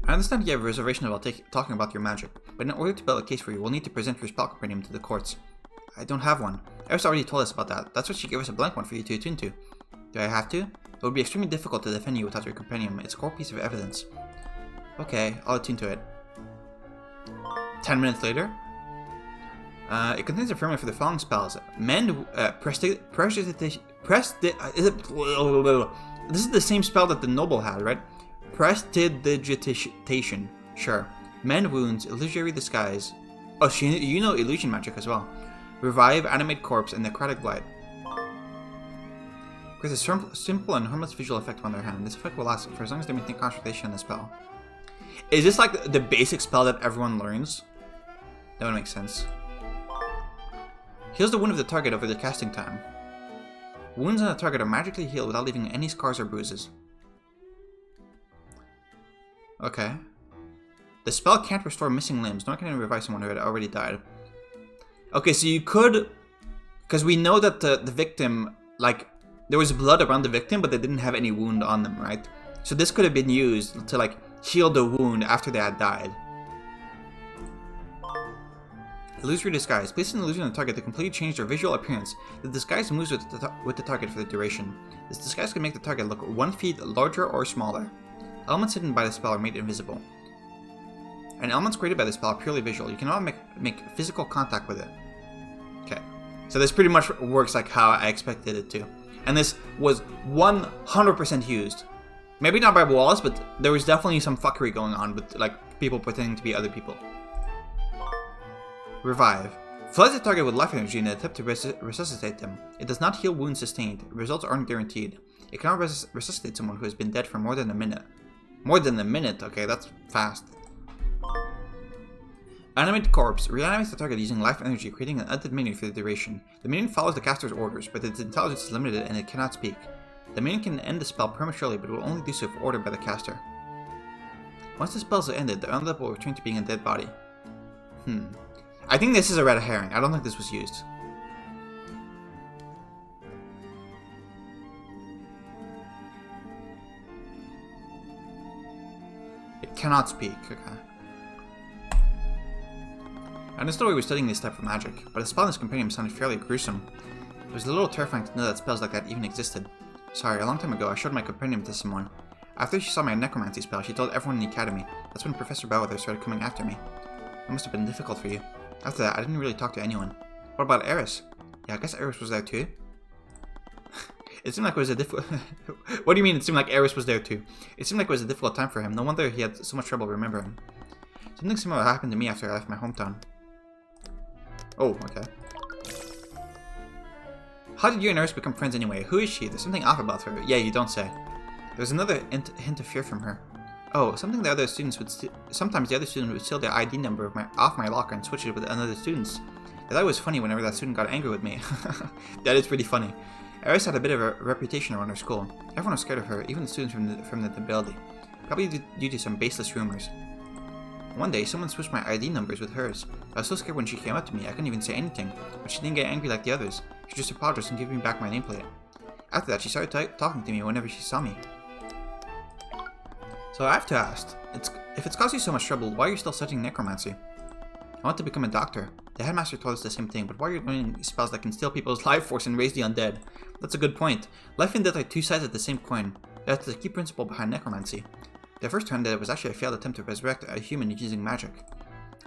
[SPEAKER 1] I understand you have a reservation about talking about your magic, but in order to build a case for you, we'll need to present your spell compendium to the courts. I don't have one. Iris already told us about that. That's what she gave us a blank one for you to attune to. Do I have to? It would be extremely difficult to defend you without your compendium. It's a core piece of evidence. Okay, I'll attune to it. 10 minutes later. It contains a formula for the following spells. Mend, Prestidigitation. This is the same spell that the noble had, right? Prestidigitation. Sure. Mend wounds, illusory disguise. Oh, you know illusion magic as well. Revive, animate corpse, and necrotic blight. Creates a simple and harmless visual effect on their hand. This effect will last for as long as they maintain concentration on the spell. Is this like the basic spell that everyone learns? That would make sense. Heals the wound of the target over the casting time. Wounds on the target are magically healed without leaving any scars or bruises. Okay. The spell can't restore missing limbs, nor can it revive someone who had already died. Okay, so you could... Because we know that the victim, like, there was blood around the victim, but they didn't have any wound on them, right? So this could have been used to, like, heal the wound after they had died. Illusory disguise. Place an illusion on the target to completely change their visual appearance. The disguise moves with the target for the duration. This disguise can make the target look 1 feet larger or smaller. Elements hidden by the spell are made invisible. And elements created by the spell are purely visual. You cannot make physical contact with it. Okay. So this pretty much works like how I expected it to. And this was 100% used. Maybe not by Wallace, but there was definitely some fuckery going on with like people pretending to be other people. Revive. Floods the target with life energy in an attempt to resuscitate them. It does not heal wounds sustained. Results aren't guaranteed. It cannot resuscitate someone who has been dead for more than a minute. More than a minute? Okay, that's fast. Animate corpse. Reanimates the target using life energy, creating an undead minion for the duration. The minion follows the caster's orders, but its intelligence is limited and it cannot speak. The minion can end the spell prematurely, but will only do so if ordered by the caster. Once the spells are ended, the undead will return to being a dead body. I think this is a red herring. I don't think this was used. cannot speak. Okay. I understood we were studying this type of magic, but the spell in this compendium sounded fairly gruesome. It was a little terrifying to know that spells like that even existed. Sorry, a long time ago I showed my compendium to someone. After she saw my necromancy spell, she told everyone in the academy. That's when Professor Bellwether started coming after me. It must have been difficult for you. After that, I didn't really talk to anyone. What about Eris? Yeah, I guess Eris was there too. It seemed like it was a difficult... What do you mean it seemed like Eris was there too? It seemed like it was a difficult time for him. No wonder he had so much trouble remembering. Something similar happened to me after I left my hometown. Oh, okay. How did you and Eris become friends anyway? Who is she? There's something off about her. Yeah, you don't say. There's another hint of fear from her. Oh, sometimes the other students would steal their ID number off my locker and switch it with another student's. That was funny whenever that student got angry with me. That is pretty funny. Eris had a bit of a reputation around her school. Everyone was scared of her, even the students from the nobility. Probably due to some baseless rumors. One day, someone switched my ID numbers with hers. I was so scared when she came up to me, I couldn't even say anything. But she didn't get angry like the others. She just apologized and gave me back my nameplate. After that, she started talking to me whenever she saw me. So I have to ask, if it's caused you so much trouble, why are you still studying necromancy? I want to become a doctor. The headmaster told us the same thing, but why are you learning spells that can steal people's life force and raise the undead? That's a good point. Life and death are two sides of the same coin. That's the key principle behind necromancy. The first time that it was actually a failed attempt to resurrect a human using magic.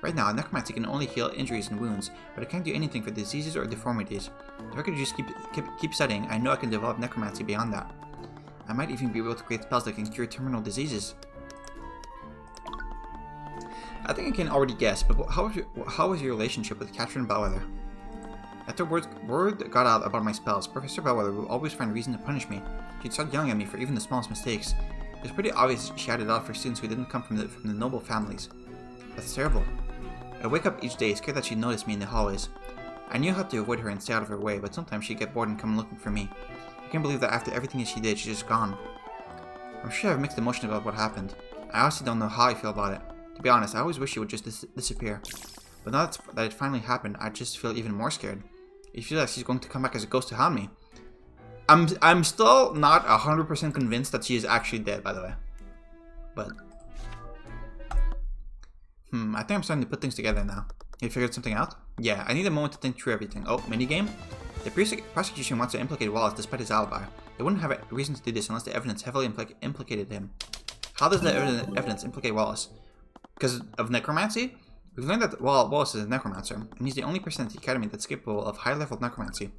[SPEAKER 1] Right now, necromancy can only heal injuries and wounds, but it can't do anything for diseases or deformities. If I could just keep studying, I know I can develop necromancy beyond that. I might even be able to create spells that can cure terminal diseases. I think I can already guess, but how was your relationship with Catherine Bellwether? After word got out about my spells, Professor Bellwether would always find reason to punish me. She'd start yelling at me for even the smallest mistakes. It was pretty obvious she had it out for students who didn't come from the noble families. That's terrible. I'd wake up each day scared that she'd notice me in the hallways. I knew how to avoid her and stay out of her way, but sometimes she'd get bored and come looking for me. I can't believe that after everything that she did, she's just gone. I'm sure I have mixed emotions about what happened. I honestly don't know how I feel about it. To be honest, I always wish she would just disappear. But now that it finally happened, I just feel even more scared. It feels like she's going to come back as a ghost to haunt me. I'm still not 100% convinced that she is actually dead, by the way. But... I think I'm starting to put things together now. You figured something out? Yeah, I need a moment to think through everything. Oh, minigame? The prosecution wants to implicate Wallace despite his alibi. They wouldn't have a reason to do this unless the evidence heavily implicated him. How does the evidence implicate Wallace? Because of necromancy? We've learned that Wallace is a necromancer, and he's the only person at the academy that's capable of high-level necromancy.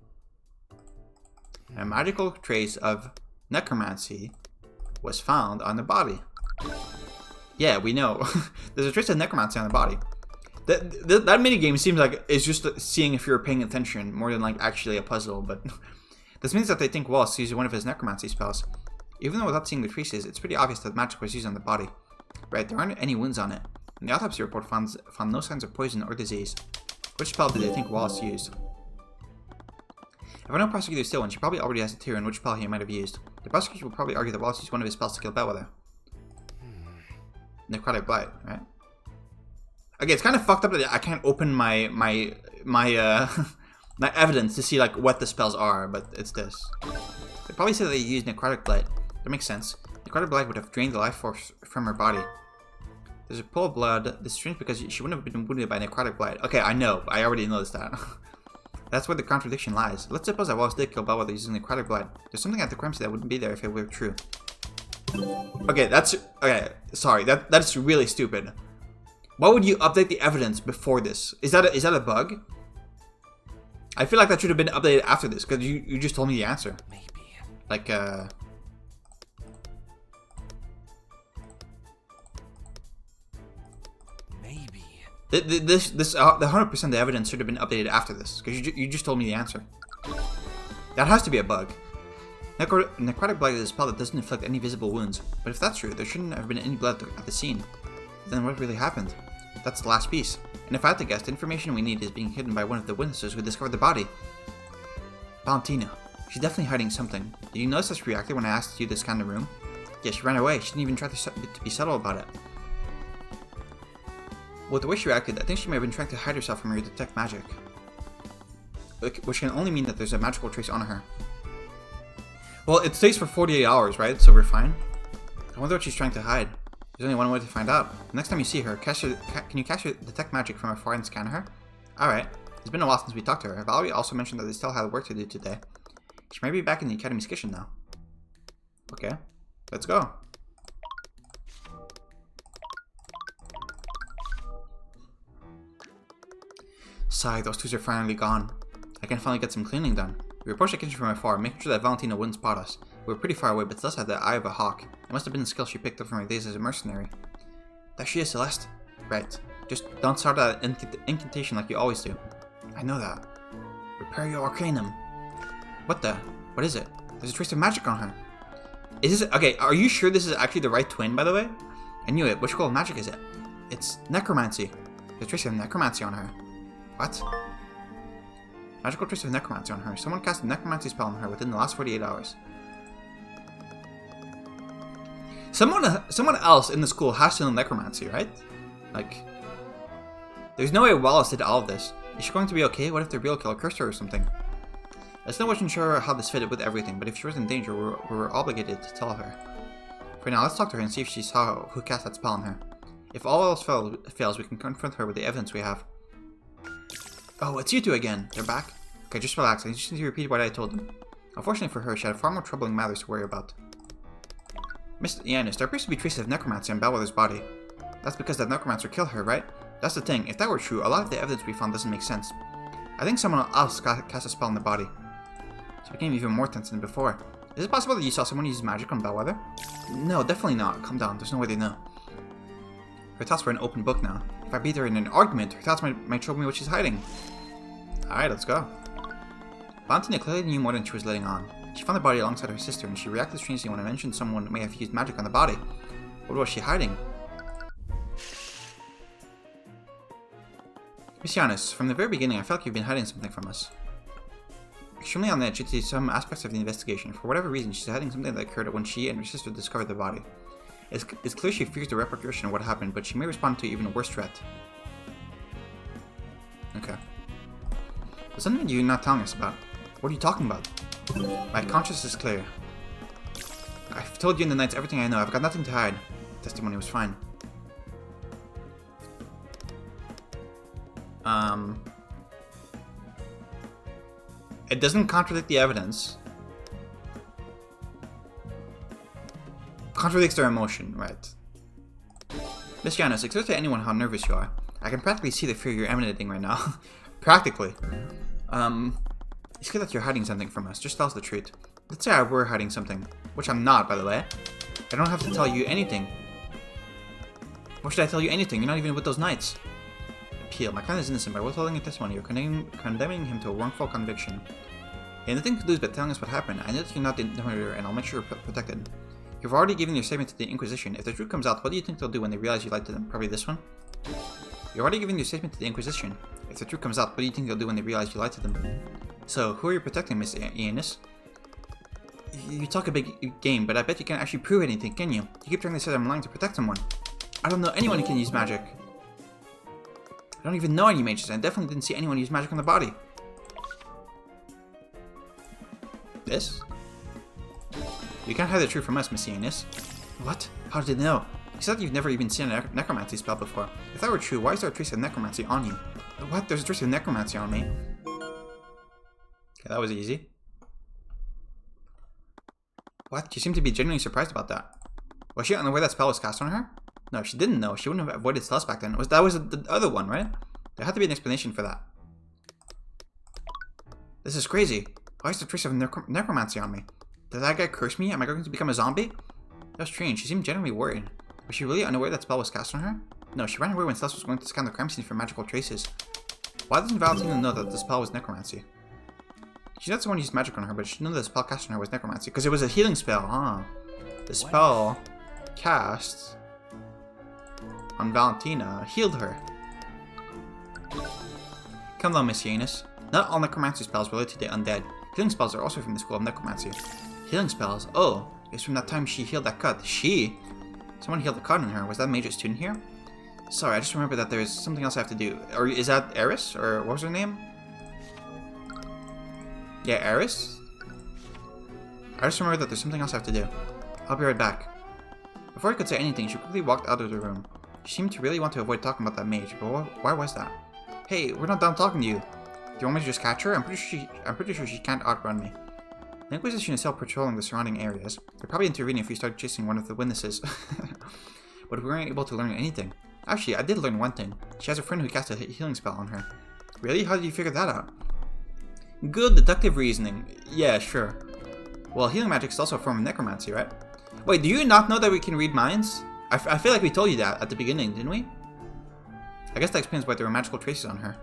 [SPEAKER 1] A magical trace of necromancy was found on the body. Yeah, we know. There's a trace of necromancy on the body. That minigame seems like it's just seeing if you're paying attention more than like actually a puzzle, but this means that they think Wallace used one of his necromancy spells. Even though without seeing the traces, it's pretty obvious that magic was used on the body. Right, there aren't any wounds on it. And the autopsy report found no signs of poison or disease. Which spell did they think Wallace used? If I know Prosecutor Stillman, she probably already has a theory on which spell he might have used. The prosecution will probably argue that Wallace used one of his spells to kill Bellwether. Necrotic Blight, right? Okay, it's kind of fucked up that I can't open my my evidence to see like what the spells are, but it's this. They probably said that they used Necrotic Blight. That makes sense. Necrotic Blight would have drained the life force from her body. There's a pool of blood. This is strange because she wouldn't have been wounded by Necrotic Blight. Okay, I know. I already noticed that. That's where the contradiction lies. Let's suppose that Wallace did kill Bellwether using Necrotic Blight. There's something at the crime scene that wouldn't be there if it were true. Okay, sorry, that's really stupid. Why would you update the evidence before this? Is that a bug? I feel like that should have been updated after this, because you just told me the answer. Maybe. Like,
[SPEAKER 3] Maybe.
[SPEAKER 1] the 100% of the evidence should have been updated after this, because you just told me the answer. That has to be a bug. Necrotic Blight is a spell that doesn't inflict any visible wounds, but if that's true, there shouldn't have been any blood at the scene. Then what really happened? That's the last piece. And if I had to guess, the information we need is being hidden by one of the witnesses who discovered the body. Valentina. She's definitely hiding something. Did you notice how she reacted when I asked you to scan the room? Yeah, she ran away. She didn't even try to be subtle about it. Well, the way she reacted, I think she may have been trying to hide herself from her to detect magic. Which can only mean that there's a magical trace on her. Well, it stays for 48 hours, right? So we're fine. I wonder what she's trying to hide. There's only one way to find out. Next time you see her, can you cast your detect magic from afar and scan her? Alright. It's been a while since we talked to her. Valerie also mentioned that they still had work to do today. She may be back in the Academy's kitchen now. Okay. Let's go. Sigh, those twos are finally gone. I can finally get some cleaning done. We approached the kitchen from afar, making sure that Valentina wouldn't spot us. We were pretty far away, but Celeste had the eye of a hawk. It must have been a skill she picked up from her days as a mercenary. There she is, Celeste. Right. Just don't start that incantation like you always do. I know that. Repario Arcanum. What the? What is it? There's a trace of magic on her. Is this... Okay, are you sure this is actually the right twin, by the way? I knew it. Which school of magic is it? It's necromancy. There's a trace of necromancy on her. What? Magical trace of necromancy on her. Someone cast a necromancy spell on her within the last 48 hours. Someone else in the school has to know necromancy, right? Like, there's no way Wallace did all of this. Is she going to be okay? What if the real killer cursed her or something? I still wasn't sure how this fitted with everything, but if she was in danger, we were obligated to tell her. For now, let's talk to her and see if she saw who cast that spell on her. If all else fails, we can confront her with the evidence we have. Oh, it's you two again. They're back? Okay, just relax. I just need to repeat what I told them. Unfortunately for her, she had far more troubling matters to worry about. Miss Yanis, there appears to be traces of necromancy on Bellwether's body. That's because that necromancer killed her, right? That's the thing. If that were true, a lot of the evidence we found doesn't make sense. I think someone else cast a spell on the body. She became even more tense than before. Is it possible that you saw someone use magic on Bellwether? No, definitely not. Calm down. There's no way they know. Her thoughts were an open book now. If I beat her in an argument, her thoughts might show me what she's hiding. Alright, let's go. Valentina clearly knew more than she was letting on. She found the body alongside her sister, and she reacted strangely when I mentioned someone may have used magic on the body. What was she hiding? Miss Yanis, from the very beginning I felt like you've been hiding something from us. Extremely on edge due to some aspects of the investigation. For whatever reason, she's hiding something that occurred when she and her sister discovered the body. It's clear she fears the repercussion of what happened, but she may respond to an even worse threat. Okay. There's something you're not telling us about. What are you talking about? My conscience is clear. I've told you in the nights everything I know. I've got nothing to hide. Testimony was fine. It doesn't contradict the evidence. Contradicts their emotion, right? Miss Yanis, explain to anyone how nervous you are. I can practically see the fear you're emanating right now. Practically. It's clear that you're hiding something from us. Just tell us the truth. Let's say I were hiding something. Which I'm not, by the way. I don't have to tell you anything. Why should I tell you anything? You're not even with those knights. Appeal. My client is innocent. By withholding a testimony, you're condemning him to a wrongful conviction. You have nothing to lose but telling us what happened. I know that you're not the murderer, and I'll make sure you're protected. You've already given your statement to the Inquisition. If the truth comes out, what do you think they'll do when they realize you lied to them? Probably this one? You've already given your statement to the Inquisition. If the truth comes out, what do you think they'll do when they realize you lied to them? So, who are you protecting, Miss Yanis? You talk a big game, but I bet you can't actually prove anything, can you? You keep trying to say I'm lying to protect someone. I don't know anyone who can use magic. I don't even know any mages, and I definitely didn't see anyone use magic on the body. This? You can't hide the truth from us, Miss Yanis. What? How did they know? You said you've never even seen a necromancy spell before. If that were true, why is there a trace of necromancy on you? What? There's a trace of necromancy on me. Okay, that was easy. What? You seem to be genuinely surprised about that. Was she unaware that spell was cast on her? No, if she didn't know, she wouldn't have avoided Celeste back then. That was the other one, right? There had to be an explanation for that. This is crazy. Why is there a trace of necromancy on me? Did that guy curse me? Am I going to become a zombie? That's strange. She seemed genuinely worried. Was she really unaware that spell was cast on her? No, she ran away when Celeste was going to scan the crime scene for magical traces. Why doesn't Valentina know that the spell was necromancy? She knows someone used magic on her, but she knew that the spell cast on her was necromancy. Because it was a healing spell, huh? The spell cast on Valentina healed her. Come on, Miss Yanis. Not all necromancy spells relate to the undead. Healing spells are also from the school of necromancy. Healing spells? Oh, it's from that time she healed that cut. Someone healed the cut on her. Was that major student here? Sorry, I just remember that there's something else I have to do. Or is that Eris? Or what was her name? Yeah, Eris? I just remember that there's something else I have to do. I'll be right back. Before I could say anything, she quickly walked out of the room. She seemed to really want to avoid talking about that mage, but why was that? Hey, we're not done talking to you. Do you want me to just catch her? I'm pretty sure she can't outrun me. The Inquisition is still patrolling the surrounding areas. They're probably intervening if we start chasing one of the witnesses. But we weren't able to learn anything. Actually, I did learn one thing. She has a friend who cast a healing spell on her. Really? How did you figure that out? Good deductive reasoning. Yeah, sure. Well, healing magic is also a form of necromancy, right? Wait, do you not know that we can read minds? I feel like we told you that at the beginning, didn't we? I guess that explains why there were magical traces on her.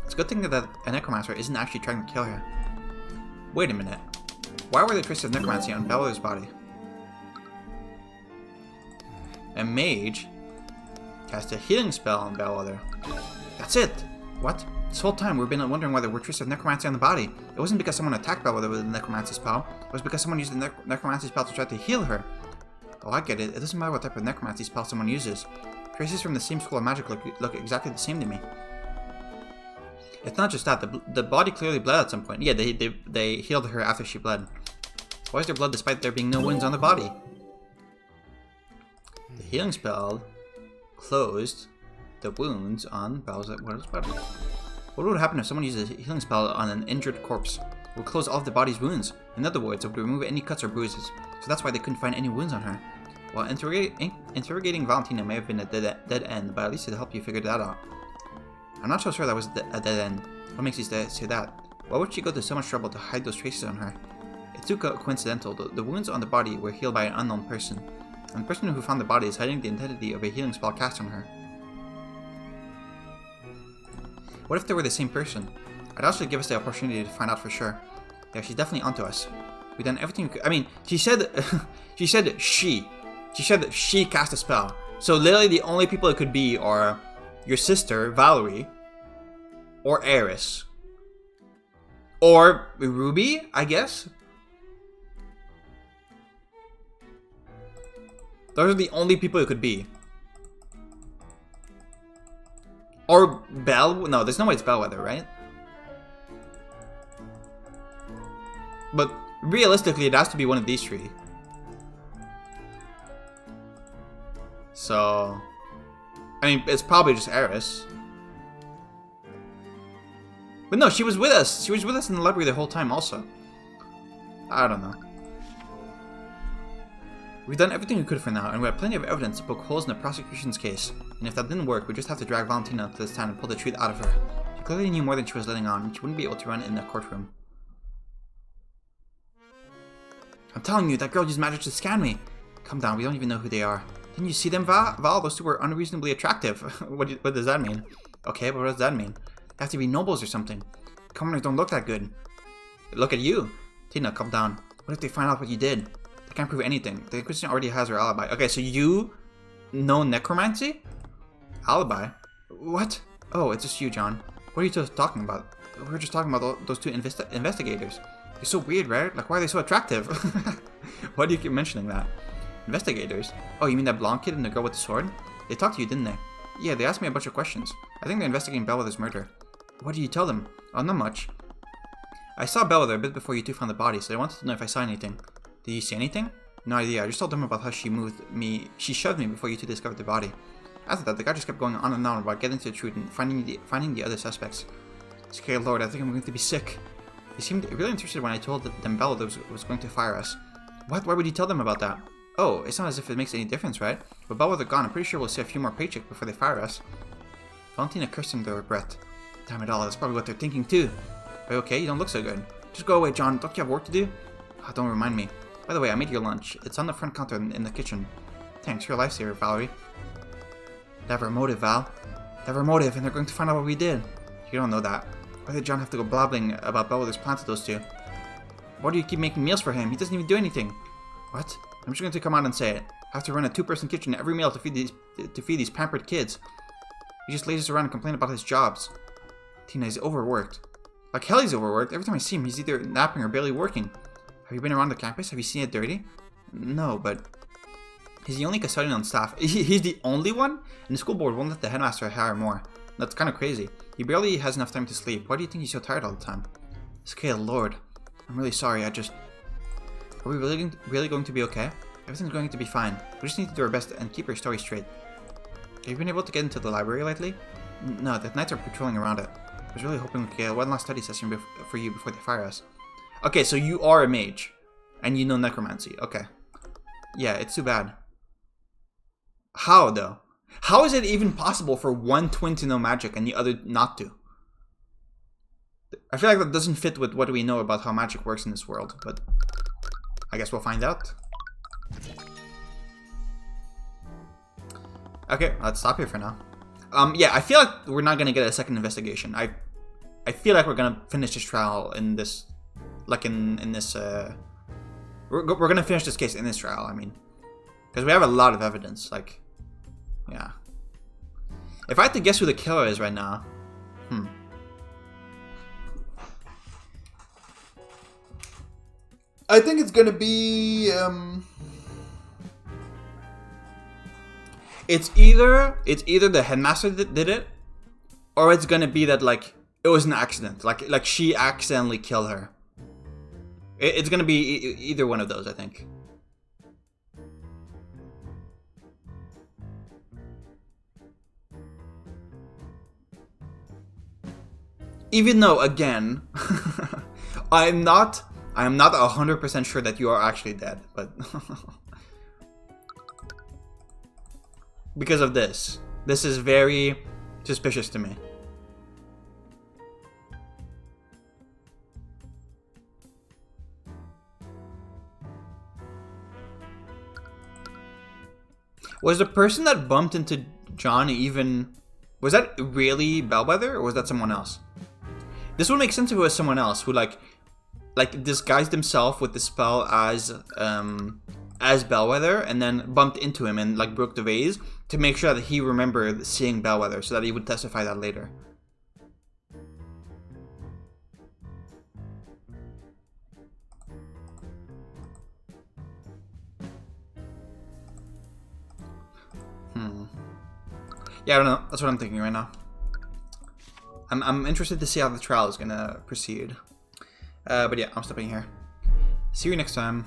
[SPEAKER 1] It's a good thing that a necromancer isn't actually trying to kill her. Wait a minute. Why were there traces of necromancy on Bellwether's body? A mage cast a healing spell on Bellwether. That's it! What? This whole time we've been wondering why there were traces of necromancy on the body. It wasn't because someone attacked Bellwether with a necromancy spell. It was because someone used the necromancy spell to try to heal her. Oh, I get it. It doesn't matter what type of necromancy spell someone uses. Traces from the same school of magic look exactly the same to me. It's not just that. The body clearly bled at some point. Yeah, they healed her after she bled. Why is there blood despite there being no wounds on the body? The healing spell closed the wounds on Bellwether's body. What would happen if someone used a healing spell on an injured corpse? It would close all of the body's wounds. In other words, it would remove any cuts or bruises. So that's why they couldn't find any wounds on her. While interrogating Valentina may have been a dead end, but at least it helped you figure that out. I'm not so sure that was a dead end. What makes you say that? Why would she go to so much trouble to hide those traces on her? It's too coincidental. The wounds on the body were healed by an unknown person. And the person who found the body is hiding the identity of a healing spell cast on her. What if they were the same person? I'd also give us the opportunity to find out for sure. Yeah, she's definitely onto us. We've done everything we could. I mean, she said she said that she cast a spell. So literally the only people it could be are your sister, Valerie, or Eris. Or Ruby, I guess? Those are the only people it could be. Or Bell? No, there's no way it's Bellwether, right? But realistically, it has to be one of these three. So, I mean, it's probably just Eris. But no, she was with us. She was with us in the library the whole time also. I don't know. We've done everything we could for now, and we have plenty of evidence to poke holes in the prosecution's case. And if that didn't work, we just have to drag Valentina to the stand and pull the truth out of her. She clearly knew more than she was letting on, and she wouldn't be able to run in the courtroom. I'm telling you, that girl used magic to scan me. Calm down, we don't even know who they are. Didn't you see them, Val? Those two were unreasonably attractive. What does that mean? Okay, but what does that mean? They have to be nobles or something. Commoners don't look that good. Look at you. Tina, calm down. What if they find out what you did? They can't prove anything. The Inquisition already has her alibi. Okay, so you know necromancy? Alibi? What? Oh, it's just you, John. What are you two talking about? We were just talking about those two investigators. They're so weird, right? Like, why are they so attractive? Why do you keep mentioning that? Investigators? Oh, you mean that blonde kid and the girl with the sword? They talked to you, didn't they? Yeah, they asked me a bunch of questions. I think they're investigating Bellwether's murder. What did you tell them? Oh, not much. I saw Bellwether a bit before you two found the body, so I wanted to know if I saw anything. Did you see anything? No idea, I just told them about how she shoved me before you two discovered the body. After that, the guy just kept going on and on about getting to the truth and finding the other suspects. Scared Lord, I think I'm going to be sick. He seemed really interested when I told them Bellwether was going to fire us. What? Why would you tell them about that? Oh, it's not as if it makes any difference, right? With Bellwether gone, I'm pretty sure we'll see a few more paychecks before they fire us. Valentina cursed under her breath. Damn it all, that's probably what they're thinking too. Are you okay? You don't look so good. Just go away, John. Don't you have work to do? Oh, don't remind me. By the way, I made your lunch. It's on the front counter in the kitchen. Thanks, you're a lifesaver, Valerie. They have our motive, Val. They have our motive, and they're going to find out what we did. You don't know that. Why did John have to go blabbling about Bellwether's plans to those two? Why do you keep making meals for him? He doesn't even do anything. What? I'm just going to come out and say it. I have to run a 2-person kitchen every meal to feed these pampered kids. He just lazes around and complains about his jobs. Tina, he's overworked. Like hell he's overworked. Every time I see him, he's either napping or barely working. Have you been around the campus? Have you seen it dirty? No, but he's the only custodian on staff. He's the only one? And the school board won't let the headmaster hire more. That's kind of crazy. He barely has enough time to sleep. Why do you think he's so tired all the time? Scale Lord. I'm really sorry, are we really going to be okay? Everything's going to be fine. We just need to do our best and keep our story straight. Have you been able to get into the library lately? No, the knights are patrolling around it. I was really hoping we could get one last study session for you before they fire us. Okay, so you are a mage. And you know necromancy. Okay. Yeah, it's too bad. How, though? How is it even possible for one twin to know magic and the other not to? I feel like that doesn't fit with what we know about how magic works in this world, but I guess we'll find out. Okay, let's stop here for now. Yeah, I feel like we're not gonna get a second investigation. I feel like we're gonna finish this trial in this, like in this. We're gonna finish this case in this trial. I mean, because we have a lot of evidence. Like, yeah. If I had to guess who the killer is right now, I think it's gonna be it's either the headmaster that did it, or it's gonna be that like it was an accident, like she accidentally killed her. It's gonna be either one of those, I think. Even though, again, I am not 100% sure that you are actually dead, but because of this. This is very suspicious to me. Was the person that bumped into John even... Was that really Bellwether, or was that someone else? This would make sense if it was someone else who like disguised himself with the spell as Bellwether and then bumped into him and like broke the vase to make sure that he remembered seeing Bellwether so that he would testify that later. Yeah, I don't know. That's what I'm thinking right now. I'm interested to see how the trial is gonna proceed. But yeah, I'm stopping here. See you next time.